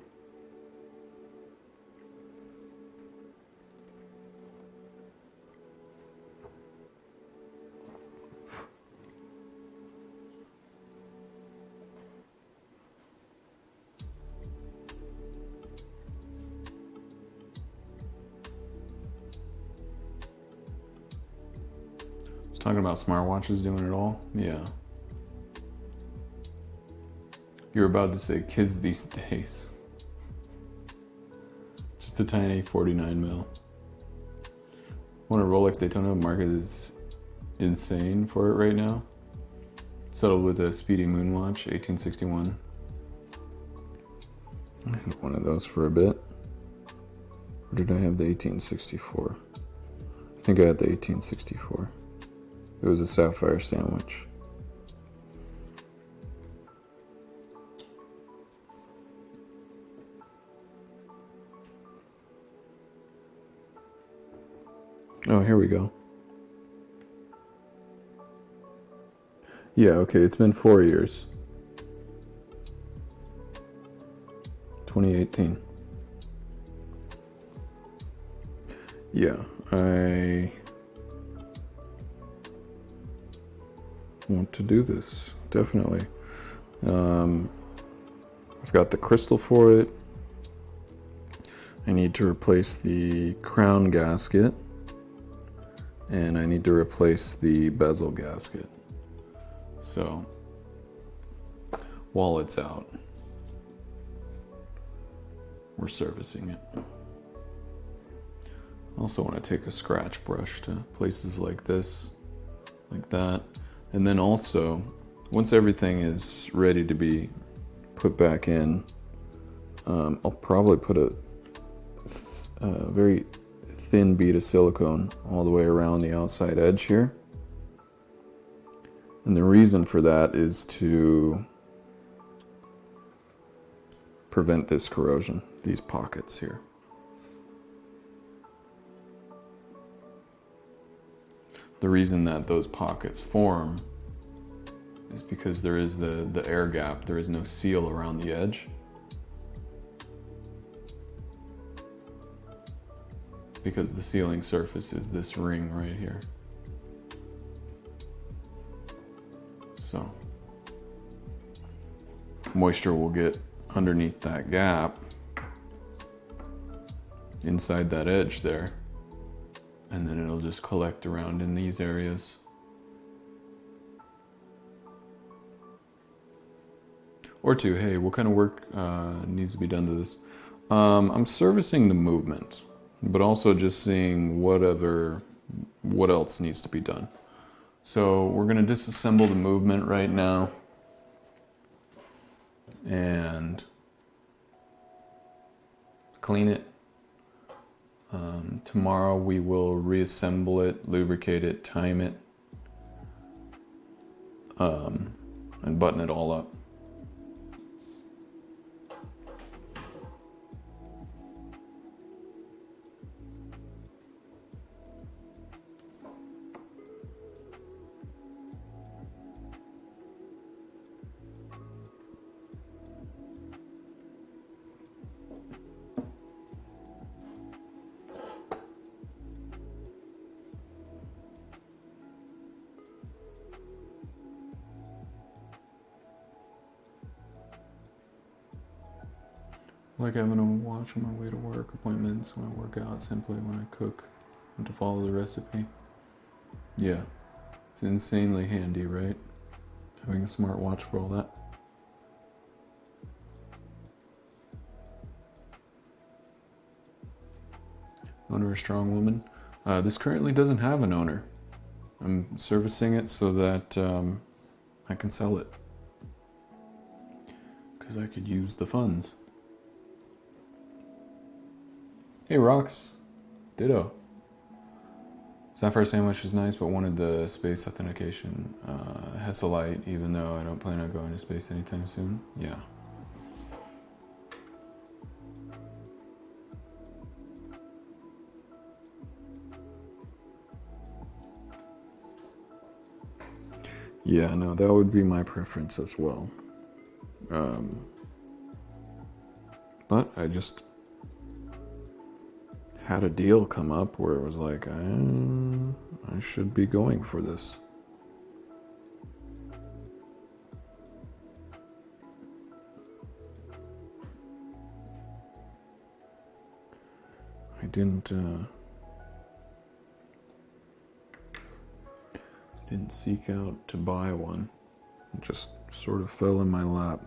Speaker 1: I was talking about smartwatches doing it all. Yeah. You're about to say kids these days. Just a tiny 49 mil. One of Rolex Daytona market is insane for it right now. Settled with a Speedy Moonwatch, 1861. I had one of those for a bit. Or did I have the 1864? I think I had the 1864. It was a sapphire sandwich. Oh, here we go. Yeah, okay, it's been 4 years. 2018. Yeah, I want to do this, definitely. I've got the crystal for it. I need to replace the crown gasket. And I need to replace the bezel gasket. So, while it's out, we're servicing it. I also want to take a scratch brush to places like this, like that. And then also, once everything is ready to be put back in, I'll probably put a very thin bead of silicone all the way around the outside edge here. And the reason for that is to prevent this corrosion, these pockets here. The reason that those pockets form is because there is the air gap. There is no seal around the edge. Because the sealing surface is this ring right here. So moisture will get underneath that gap inside that edge there, and then it'll just collect around in these areas. Or two, hey, what kind of work needs to be done to this? I'm servicing the movement, but also just seeing what else needs to be done. So we're going to disassemble the movement right now and clean it. Tomorrow we will reassemble it, lubricate it, time it, and button it all up. Like having a watch on my way to work, appointments, when I work out, simply when I cook, and to follow the recipe. Yeah, it's insanely handy, right? Having a smart watch for all that. Owner a strong woman. This currently doesn't have an owner. I'm servicing it so that I can sell it. Because I could use the funds. Hey, Rox. Ditto. Sapphire sandwich was nice, but wanted the space authentication. Hesselite, even though I don't plan on going to space anytime soon. Yeah. Yeah, no, that would be my preference as well. But I just had a deal come up where it was like, I should be going for this. I didn't seek out to buy one. It just sort of fell in my lap.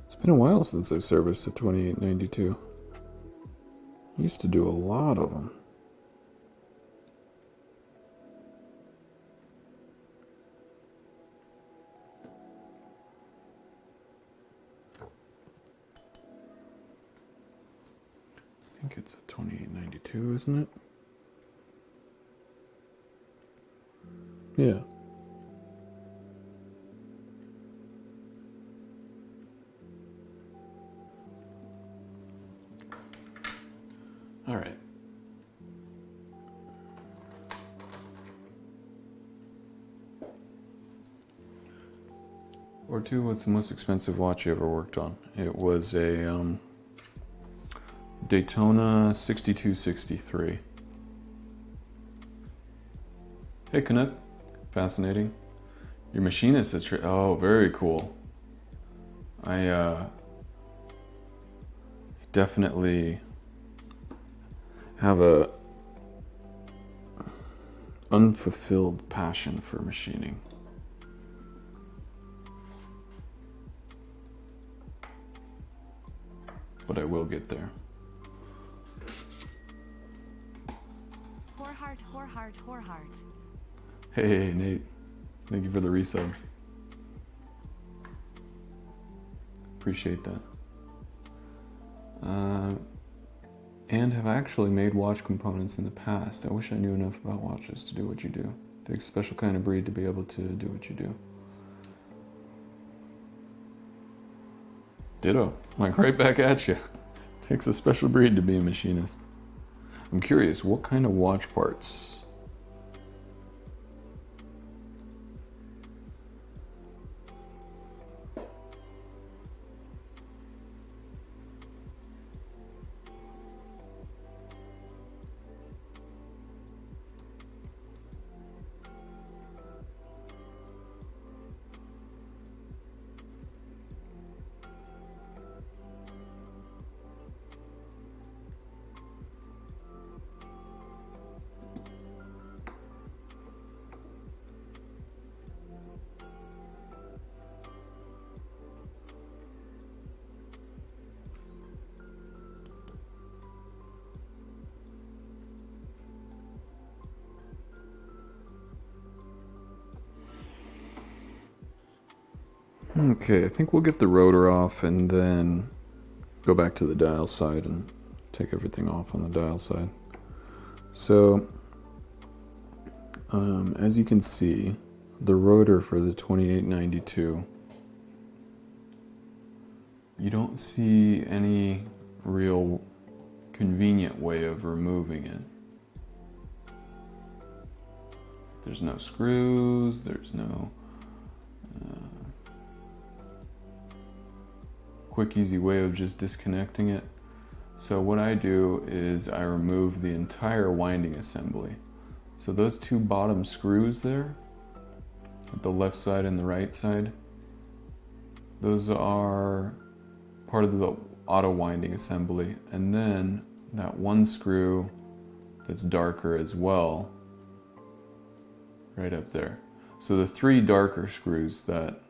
Speaker 1: It's been a while since I serviced a 2892. I used to do a lot of them. I think it's a 2892, isn't it? Yeah. All right. Or two, what's the most expensive watch you ever worked on? It was a Daytona 6263. Hey, Canuck. Fascinating. Your machinist is... oh, very cool. I definitely have a unfulfilled passion for machining. But I will get there.
Speaker 2: Whoreheart.
Speaker 1: Hey, Nate. Thank you for the resub. Appreciate that. And have actually made watch components in the past. I wish I knew enough about watches to do what you do. It takes a special kind of breed to be able to do what you do. Ditto. Like right back at you. Takes a special breed to be a machinist. I'm curious, what kind of watch parts? Okay, I think we'll get the rotor off and then go back to the dial side and take everything off on the dial side. So, as you can see, the rotor for the 2892, you don't see any real convenient way of removing it. There's no screws, there's no quick, easy way of just disconnecting it. So what I do is I remove the entire winding assembly. So those two bottom screws there, at the left side and the right side, those are part of the auto winding assembly. And then that one screw that's darker as well, right up there. So the three darker screws that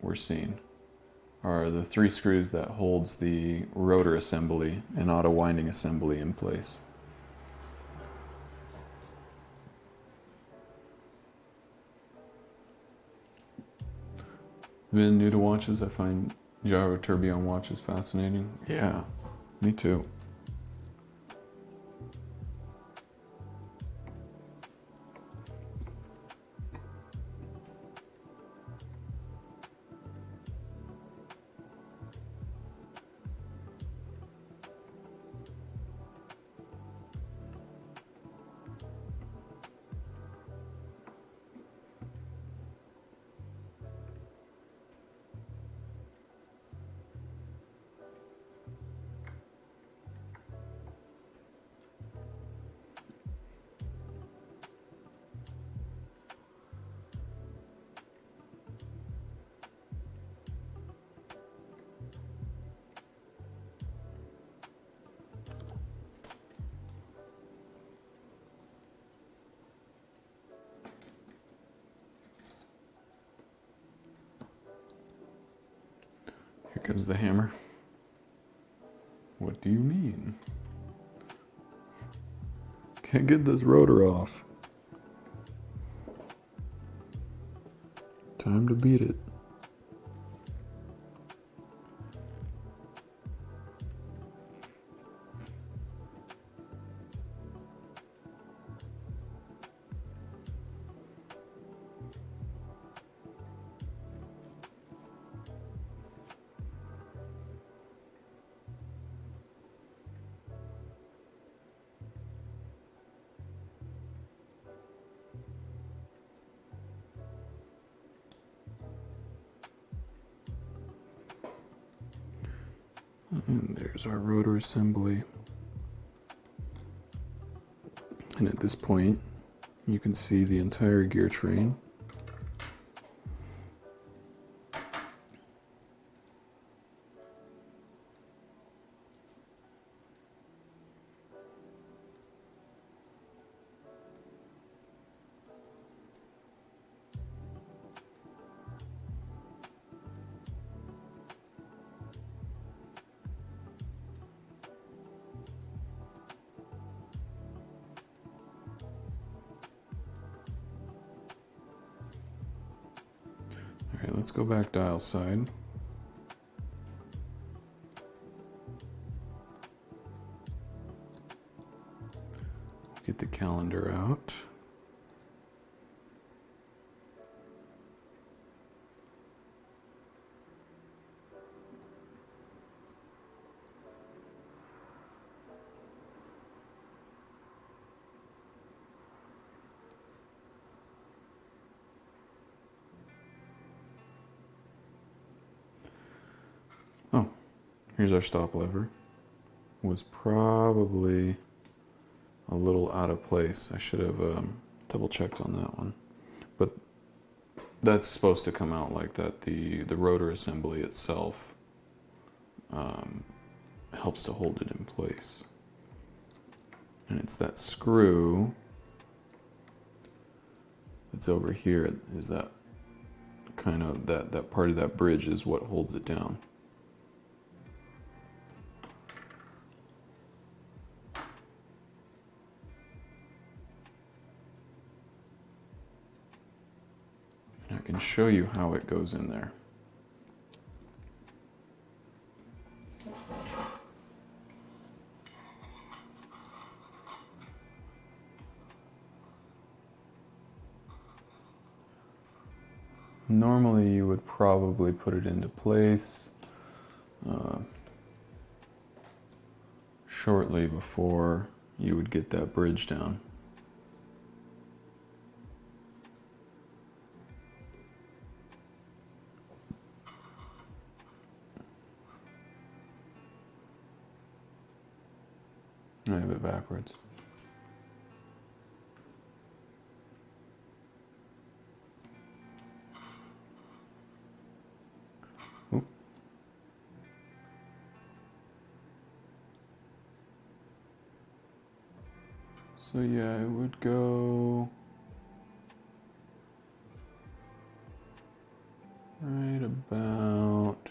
Speaker 1: we're seeing are the three screws that holds the rotor assembly and auto winding assembly in place. Been new to watches, I find gyro tourbillon watches fascinating. Yeah, me too. Here comes the hammer. What do you mean? Can't get this rotor off. Time to beat it. And there's our rotor assembly. And at this point, you can see the entire gear train. All right, let's go back dial side. Get the calendar out. Oh, here's our stop lever. Was probably a little out of place. I should have double checked on that one. But that's supposed to come out like that. The rotor assembly itself helps to hold it in place. And it's that screw that's over here is that kind of that part of that bridge is what holds it down. And I can show you how it goes in there. Normally you would probably put it into place shortly before you would get that bridge down. I have it backwards. Oop. So yeah, it would go right about,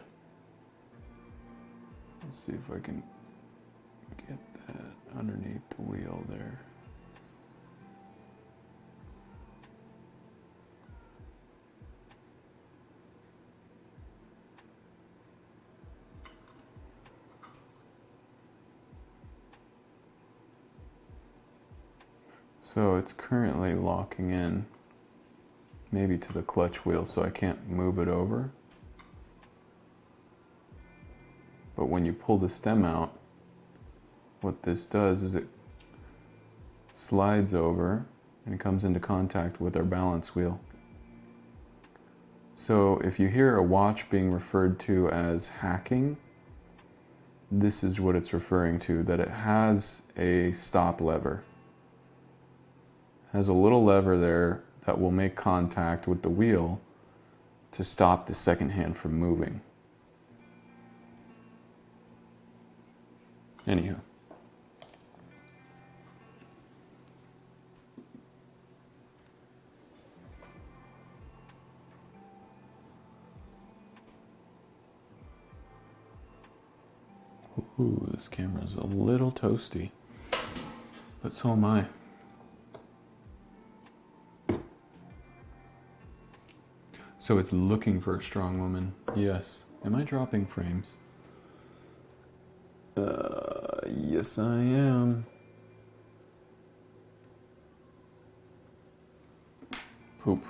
Speaker 1: let's see if I can get that underneath the wheel there. So it's currently locking in maybe to the clutch wheel, so I can't move it over. But when you pull the stem out, what this does is it slides over and it comes into contact with our balance wheel. So if you hear a watch being referred to as hacking, this is what it's referring to, that it has a stop lever. It has a little lever there that will make contact with the wheel to stop the second hand from moving. Anyhow. Ooh, this camera's a little toasty, but so am I. So it's looking for a strong woman. Yes. Am I dropping frames? Yes I am. Poop.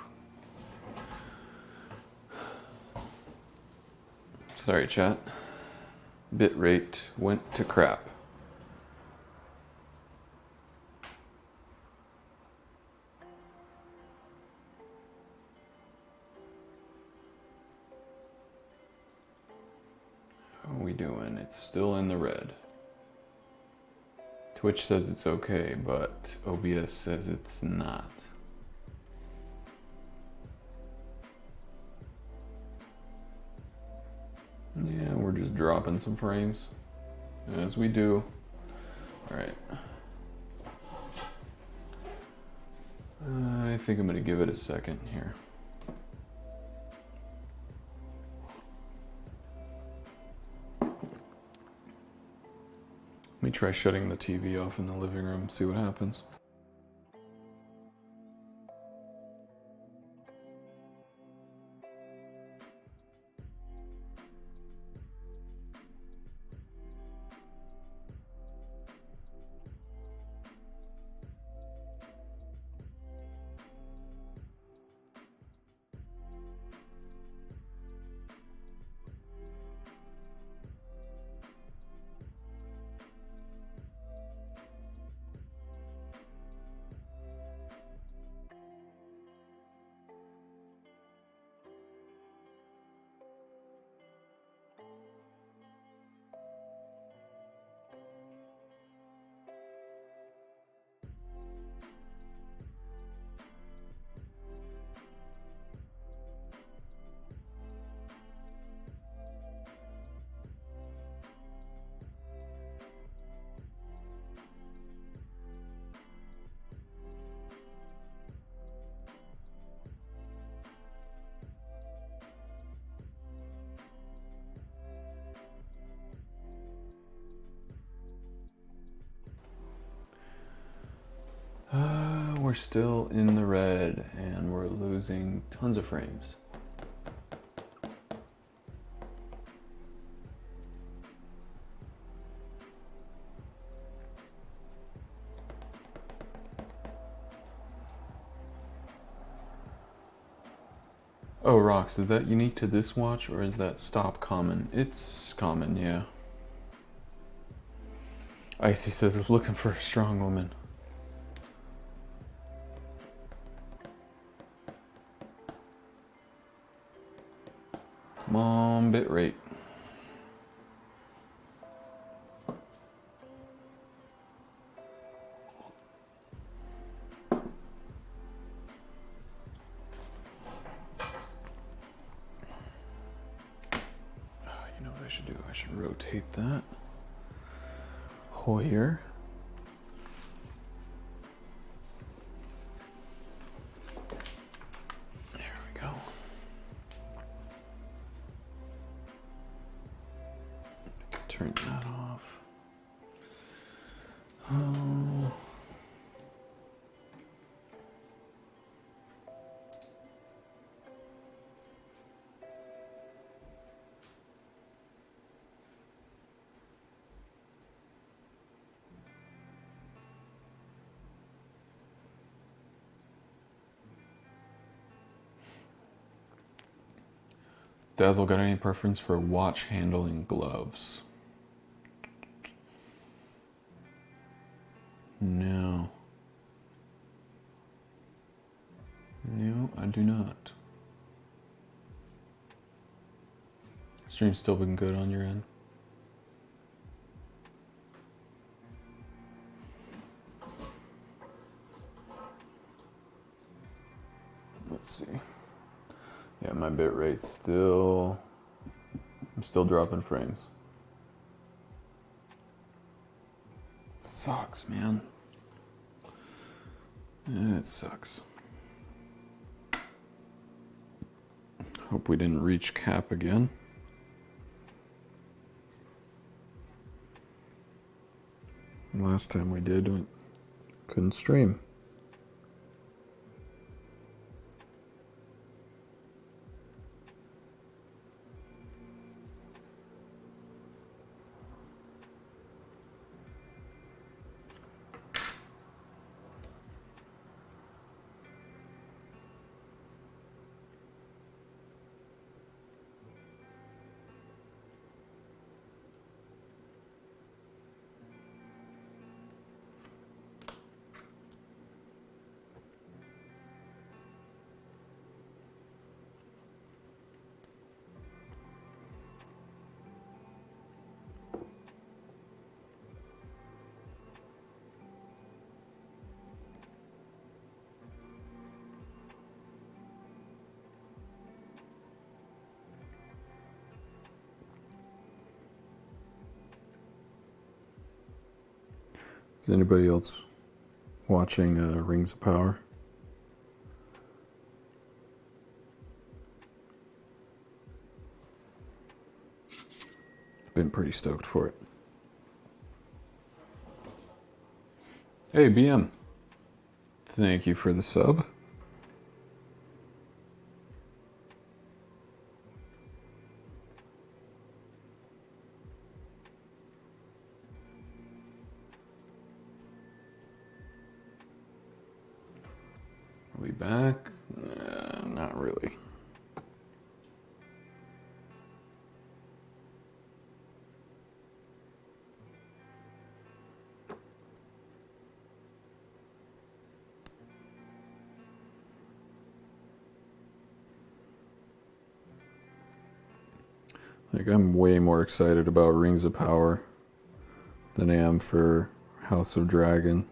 Speaker 1: Sorry, chat. Bitrate went to crap. How are we doing? It's still in the red. Twitch says it's okay, but OBS says it's not. Yeah, we're just dropping some frames, as we do. All right. I think I'm gonna give it a second here. Let me try shutting the TV off in the living room, see what happens. We're still in the red and we're losing tons of frames. Oh, Rox, is that unique to this watch or is that stop common? It's common, yeah. Icy says it's looking for a strong woman. Mom bitrate. You know what I should do? I should rotate that. Heuer. There we go. Turn that off. Oh. Dazzle, got any preference for watch handling gloves? No. No, I do not. Stream's still been good on your end? Let's see. Yeah, my bit rate's still... I'm still dropping frames. It sucks, man. It sucks. Hope we didn't reach cap again. Last time we did, we couldn't stream. Is anybody else watching Rings of Power? Been pretty stoked for it. Hey, BM. Thank you for the sub. Are we back? Not really. Like, I'm way more excited about Rings of Power than I am for House of Dragon.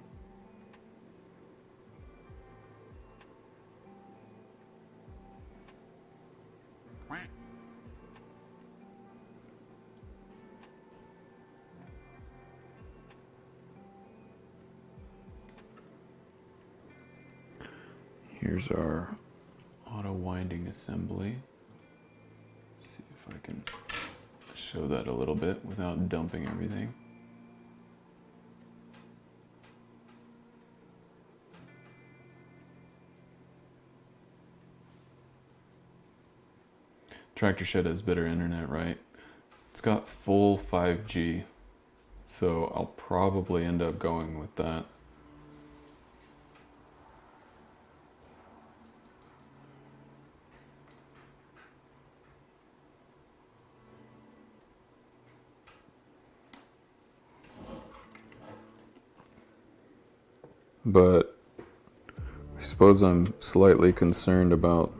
Speaker 1: Here's our auto winding assembly. Let's see if I can show that a little bit without dumping everything. Tractor Shed has better internet, right? It's got full 5G, so I'll probably end up going with that. But I suppose I'm slightly concerned about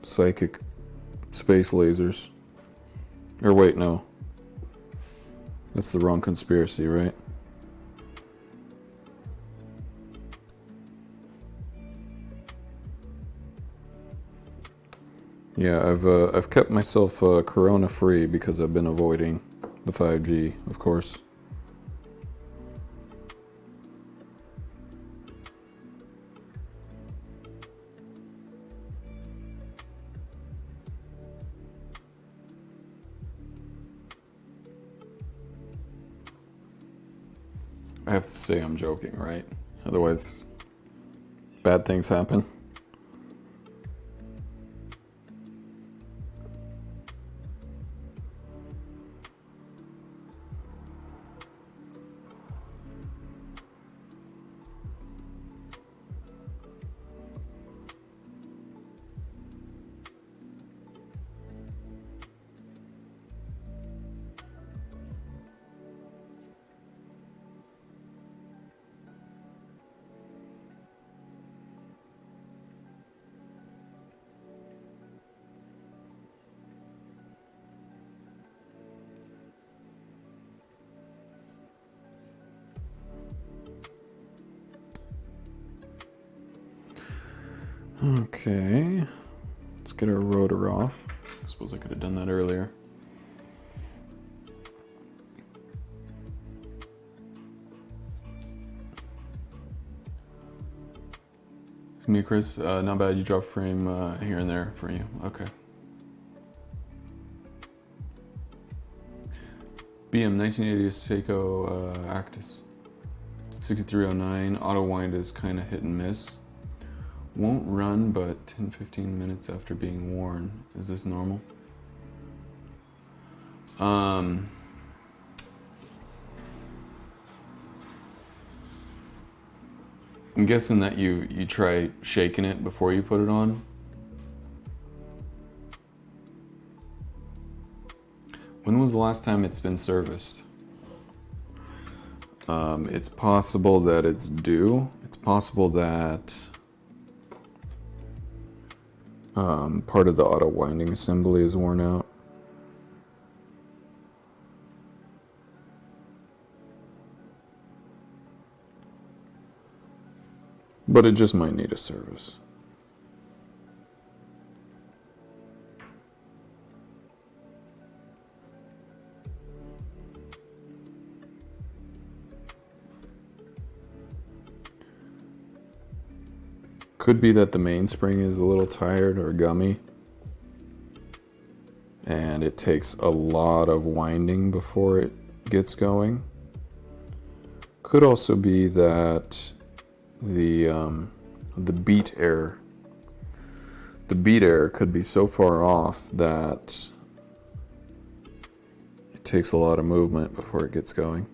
Speaker 1: psychic space lasers. Or wait, no. That's the wrong conspiracy, right? Yeah, I've kept myself corona free because I've been avoiding the 5G, of course. I have to say I'm joking, right? Otherwise, bad things happen. Okay, let's get our rotor off. I suppose I could have done that earlier. Me, Chris, not bad. You drop frame here and there for you. Okay. BM 1980 Seiko Actus 6309. Auto wind is kind of hit and miss. Won't run but 10-15 minutes after being worn. Is this normal? I'm guessing that you try shaking it before you put it on. When was the last time it's been serviced? It's possible that it's due. It's possible that part of the auto winding assembly is worn out. But it just might need a service. Could be that the mainspring is a little tired or gummy, and it takes a lot of winding before it gets going. Could also be that the beat error could be so far off that it takes a lot of movement before it gets going.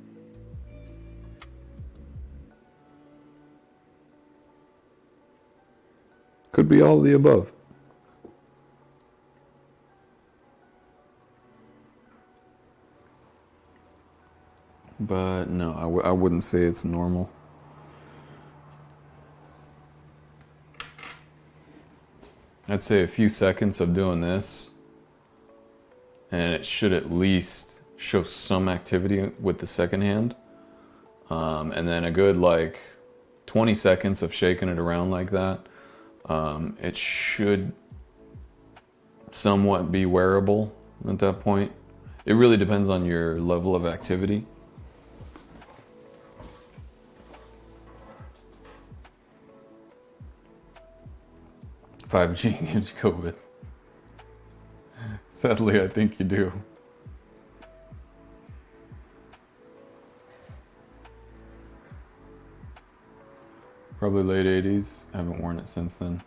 Speaker 1: Could be all of the above. But no, I wouldn't say it's normal. I'd say a few seconds of doing this, and it should at least show some activity with the second hand. And then a good 20 seconds of shaking it around like that. It should somewhat be wearable at that point. It really depends on your level of activity. "5G gives you COVID." Sadly, I think you do. Probably late 80s. I haven't worn it since then.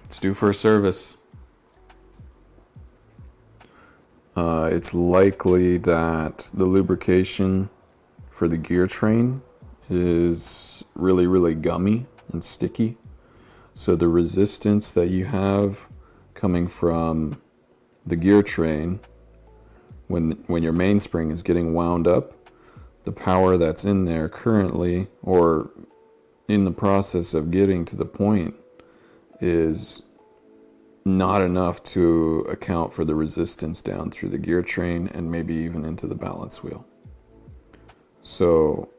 Speaker 1: It's due for a service. It's likely that the lubrication for the gear train is really, really gummy and sticky. So the resistance that you have coming from the gear train when your mainspring is getting wound up, the power that's in there currently or in the process of getting to the point is not enough to account for the resistance down through the gear train and maybe even into the balance wheel. So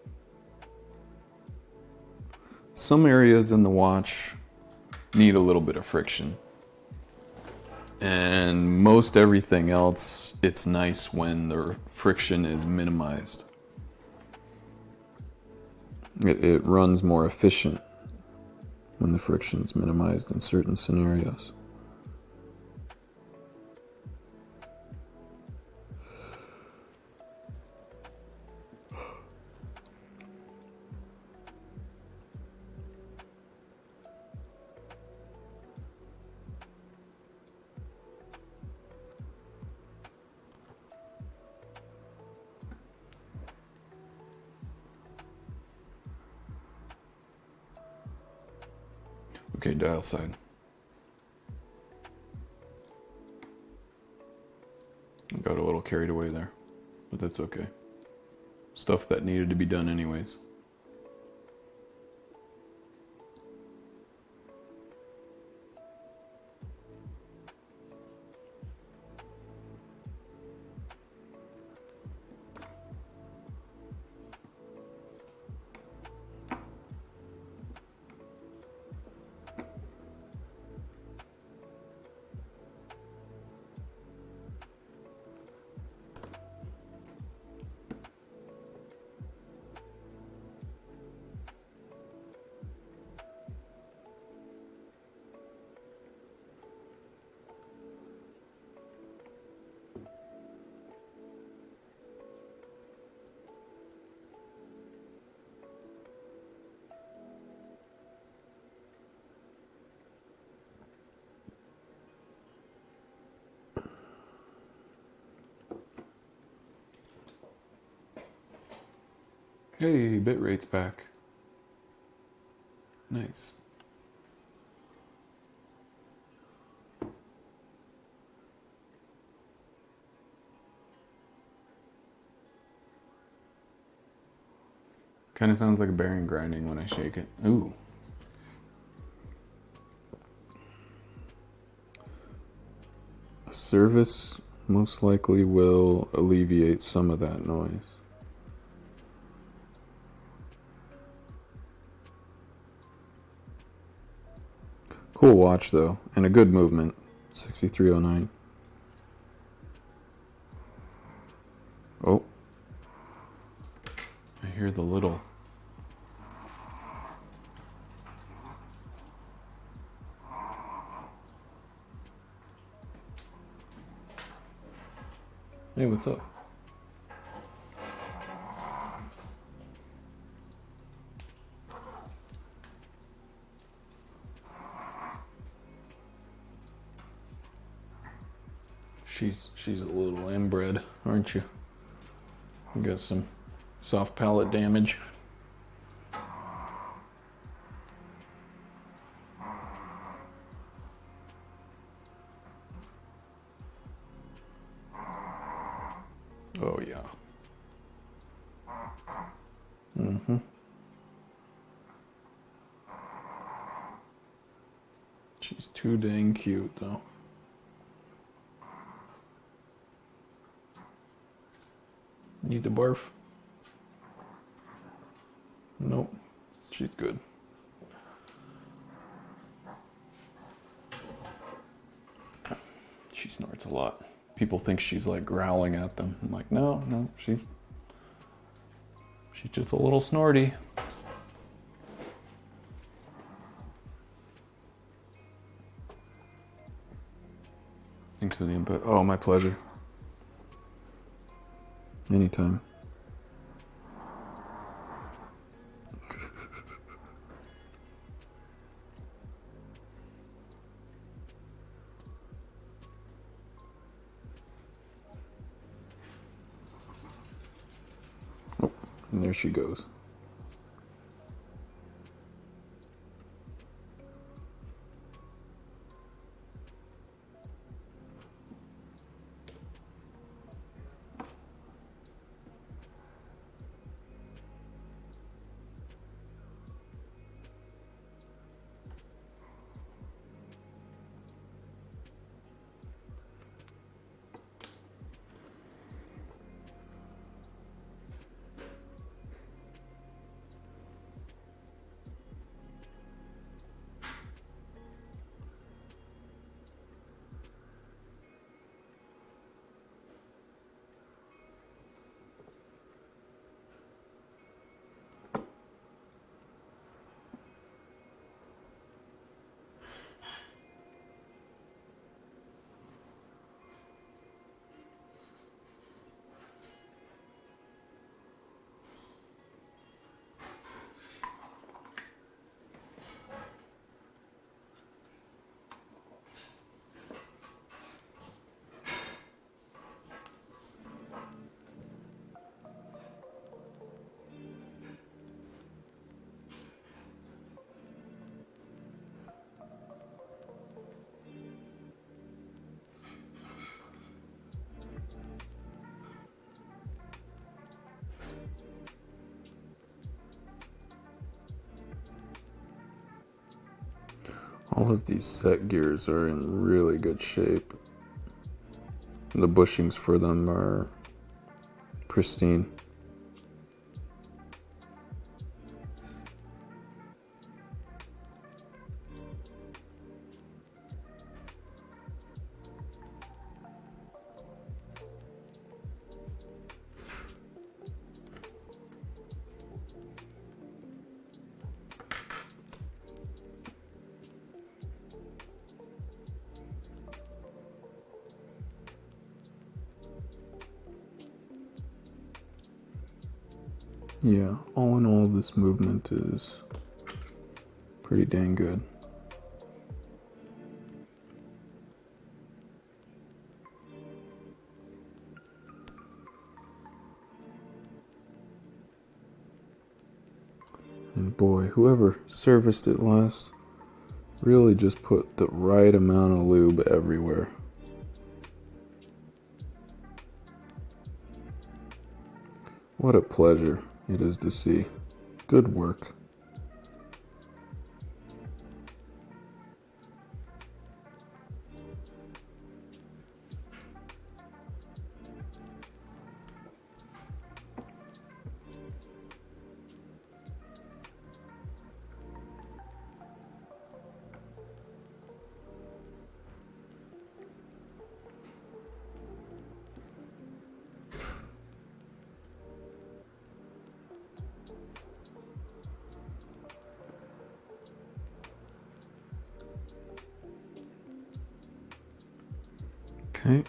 Speaker 1: some areas in the watch need a little bit of friction. And most everything else, it's nice when the friction is minimized. It runs more efficient when the friction is minimized in certain scenarios. Okay, dial side. Got a little carried away there, but that's okay. Stuff that needed to be done anyways. Hey, bitrate's back. Nice. Kind of sounds like a bearing grinding when I shake it. Ooh. A service most likely will alleviate some of that noise. Cool watch though, and a good movement. 6309. Oh. I hear the little Hey, what's up? She's a little inbred, aren't you? You got some soft palate damage. Oh yeah. Mm-hmm. She's too dang cute though. Need to barf? Nope. She's good. She snorts a lot. People think she's like growling at them. I'm like, no, she's just a little snorty. Thanks for the input. Oh, my pleasure. Anytime. Oh, and there she goes. All of these set gears are in really good shape. The bushings for them are pristine. Yeah, all in all, this movement is pretty dang good. And boy, whoever serviced it last really just put the right amount of lube everywhere. What a pleasure it is to see. Good work. Okay,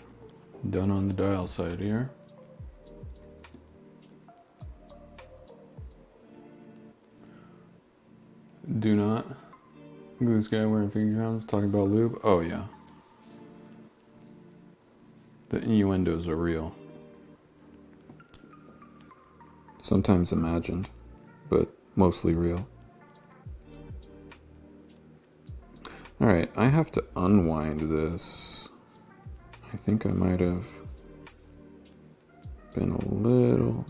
Speaker 1: done on the dial side here. Do not. Look at this guy wearing finger crowns talking about lube. Oh yeah. The innuendos are real. Sometimes imagined, but mostly real. Alright, I have to unwind this. I think I might have been a little...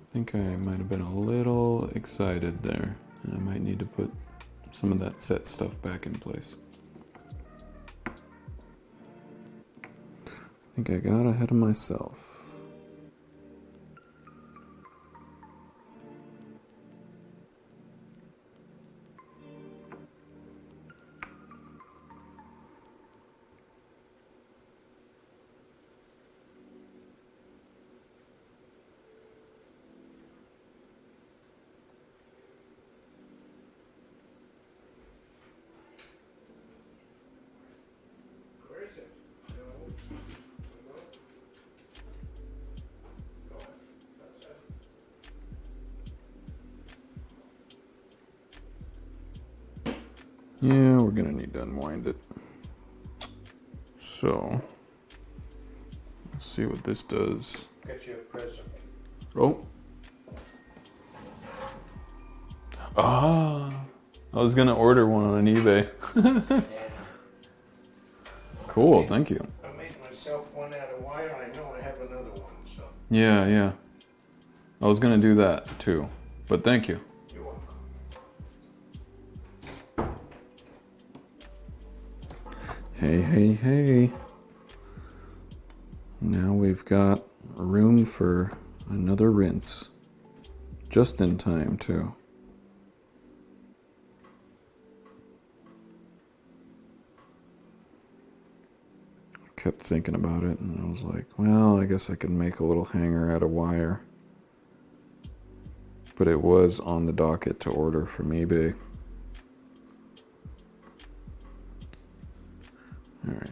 Speaker 1: I think I might have been a little excited there. And I might need to put some of that set stuff back in place. I think I got ahead of myself. Yeah, we're gonna need to unwind it. So, let's see what this does.
Speaker 3: Get you a present.
Speaker 1: Oh. Ah. I was gonna order one on eBay.
Speaker 3: Yeah.
Speaker 1: Cool, thank you.
Speaker 3: I made myself one out of wire. I know I have another one, so
Speaker 1: Yeah, yeah. I was gonna do that too, but thank you.
Speaker 3: you're welcome.
Speaker 1: Hey, hey, hey. Now we've got room for another rinse. Just in time, too. I kept thinking about it, and I was like, well, I guess I can make a little hanger out of wire. But it was on the docket to order from eBay. All right.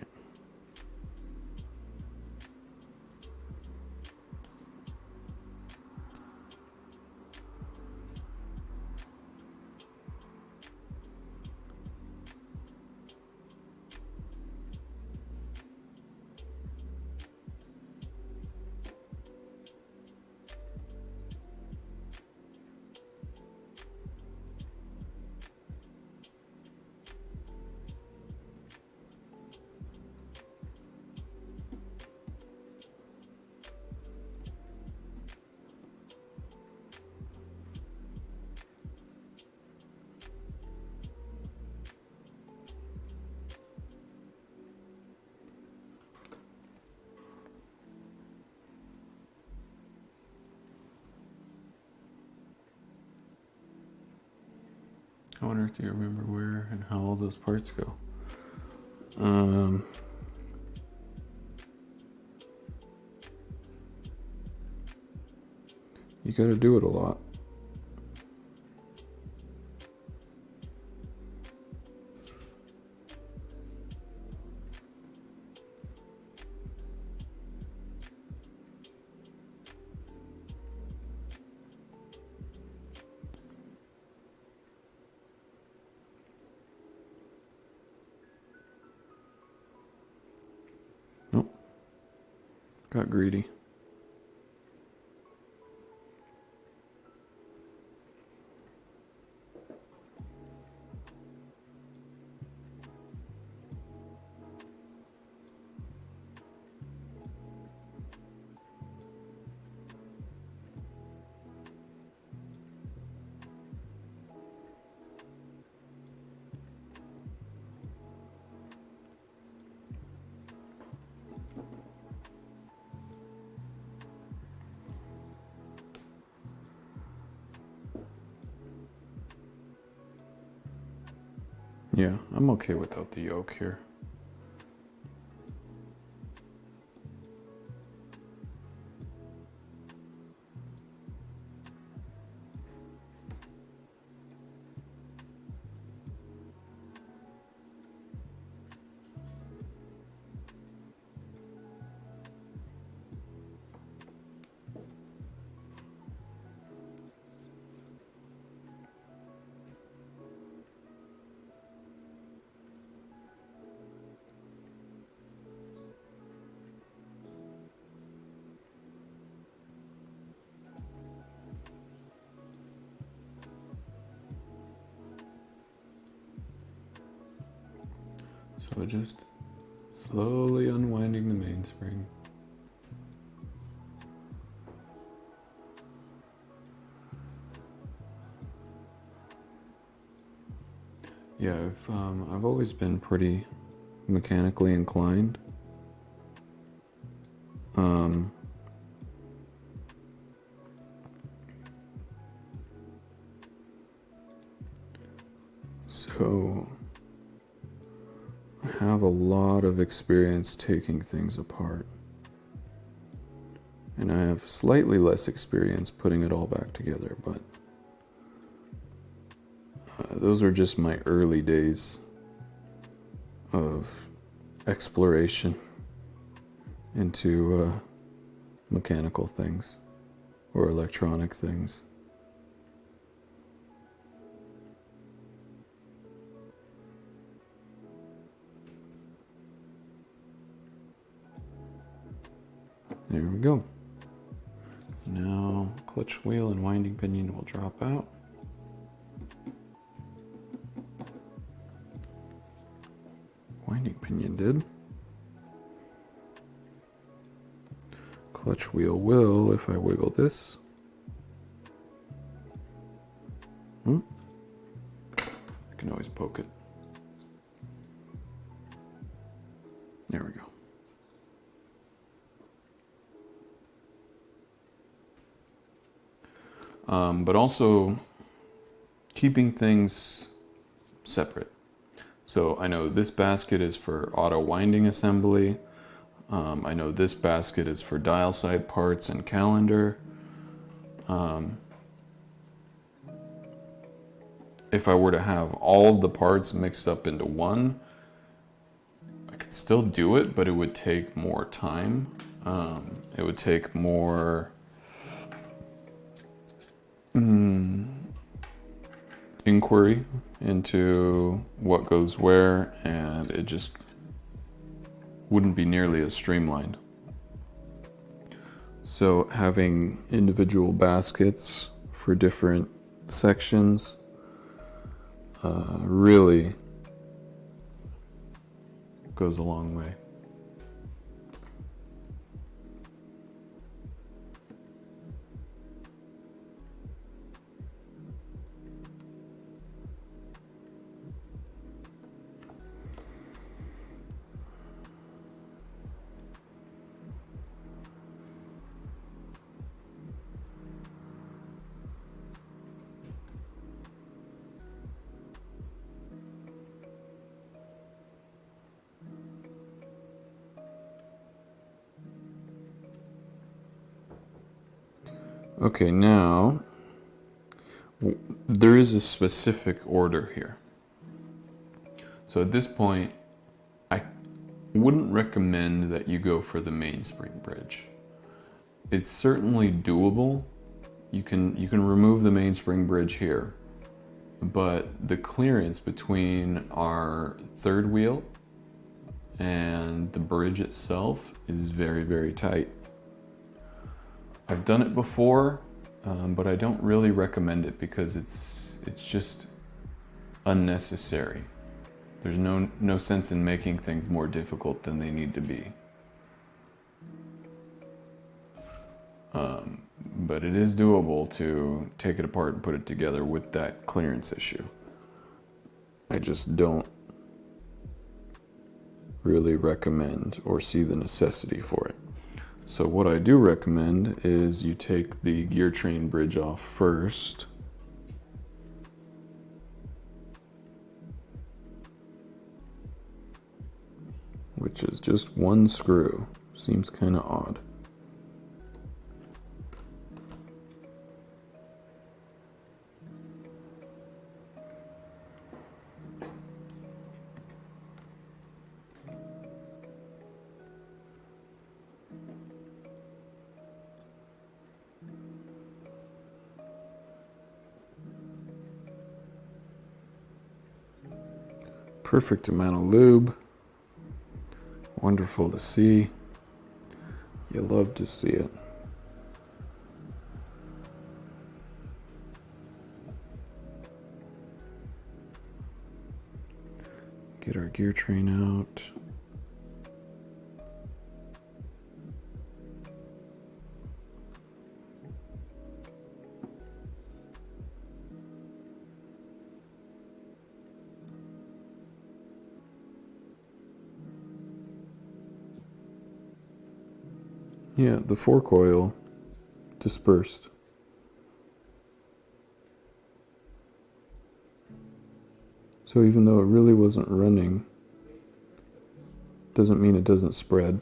Speaker 1: I wonder if you remember where and how all those parts go. You gotta do it a lot. Nope. Got greedy. Yeah, I'm okay without the yoke here. So just slowly unwinding the mainspring. Yeah, I've always been pretty mechanically inclined. So I have a lot of experience taking things apart. And I have slightly less experience putting it all back together, but those are just my early days of exploration into mechanical things or electronic things. There we go. Now clutch wheel and winding pinion will drop out. Winding pinion did. Clutch wheel will if I wiggle this. I can always poke it. There we go. But also keeping things separate. So I know this basket is for auto winding assembly. I know this basket is for dial side parts and calendar. If I were to have all of the parts mixed up into one, I could still do it, but it would take more time. It would take more inquiry into what goes where, and it just wouldn't be nearly as streamlined. So having individual baskets for different sections really goes a long way. Okay, now there is a specific order here. So at this point, I wouldn't recommend that you go for the mainspring bridge. It's certainly doable. You can remove the mainspring bridge here, but the clearance between our third wheel and the bridge itself is very, very tight. I've done it before, but I don't really recommend it because it's just unnecessary. There's no sense in making things more difficult than they need to be. But it is doable to take it apart and put it together with that clearance issue. I just don't really recommend or see the necessity for it. So what I do recommend is you take the gear train bridge off first. Which is just one screw. Seems kind of odd. Perfect amount of lube. Wonderful to see. You love to see it. get our gear train out. Yeah, the fork oil dispersed. So even though it really wasn't running, doesn't mean it doesn't spread.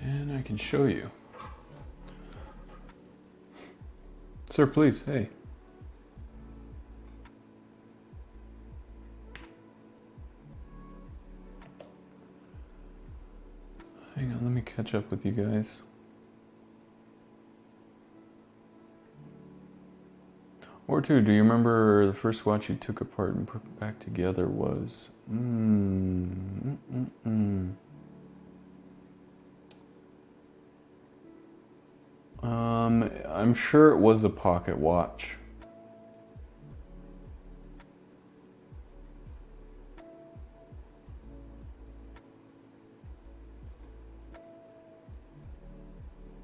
Speaker 1: And I can show you. Sir, please, hey. Hang on, let me catch up with you guys. Or two, do you remember the first watch you took apart and put back together was? I'm sure it was a pocket watch.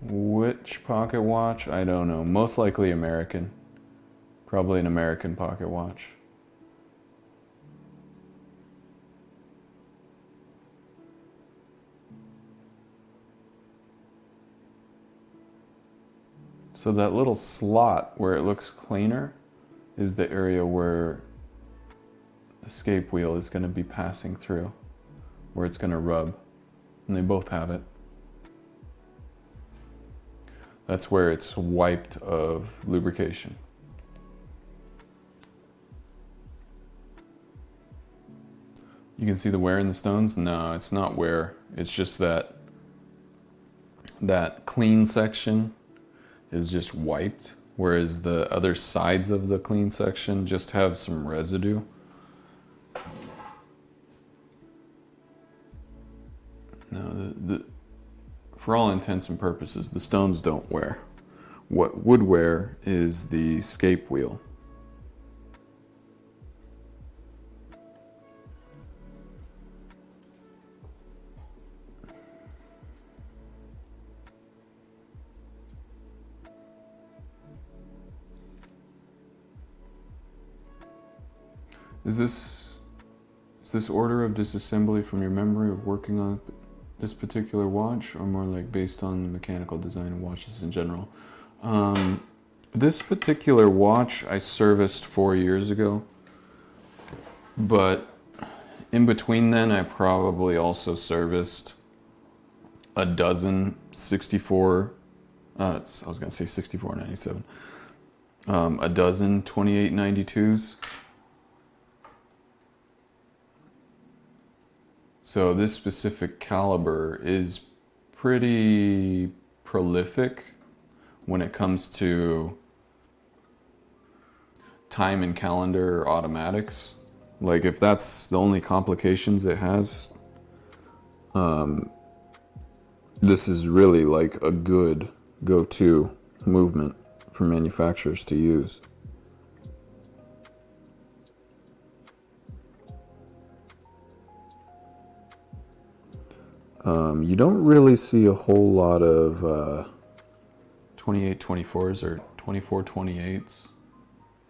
Speaker 1: Which pocket watch? I don't know. Most likely American. Probably an American pocket watch. So that little slot where it looks cleaner is the area where the escape wheel is going to be passing through, where it's going to rub. And they both have it. That's where it's wiped of lubrication. You can see the wear in the stones? No, it's not wear. It's just that clean section is just wiped, whereas the other sides of the clean section just have some residue. No, for all intents and purposes, the stones don't wear. What would wear is the escape wheel. Is this order of disassembly from your memory of working on this particular watch, or more like based on the mechanical design of watches in general? This particular watch I serviced 4 years ago, but in between then I probably also serviced a dozen 64, I was going to say 6497, a dozen 2892s. So this specific caliber is pretty prolific when it comes to time and calendar automatics. Like if that's the only complications it has, this is really like a good go-to movement for manufacturers to use. You don't really see a whole lot of 2824s or 2428s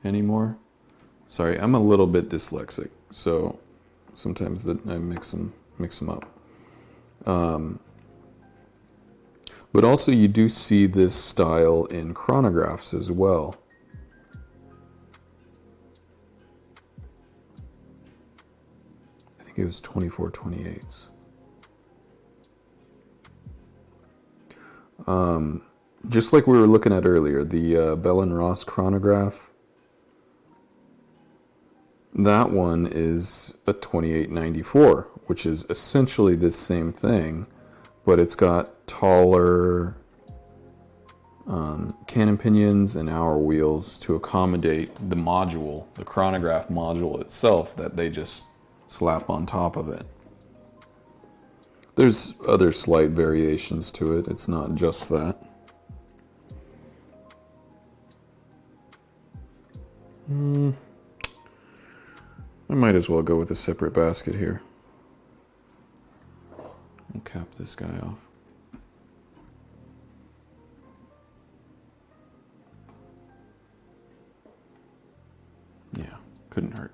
Speaker 1: anymore. Sorry, I'm a little bit dyslexic, so sometimes I mix them up. But also you do see this style in chronographs as well. think it was 24/28. Just like we were looking at earlier, the Bell and Ross chronograph, that one is a 2894, which is essentially the same thing, but it's got taller cannon pinions and hour wheels to accommodate the module, the chronograph module itself, that they just slap on top of it. There's other slight variations to it. It's not just that. I might as well go with a separate basket here. We'll cap this guy off. Yeah, couldn't hurt.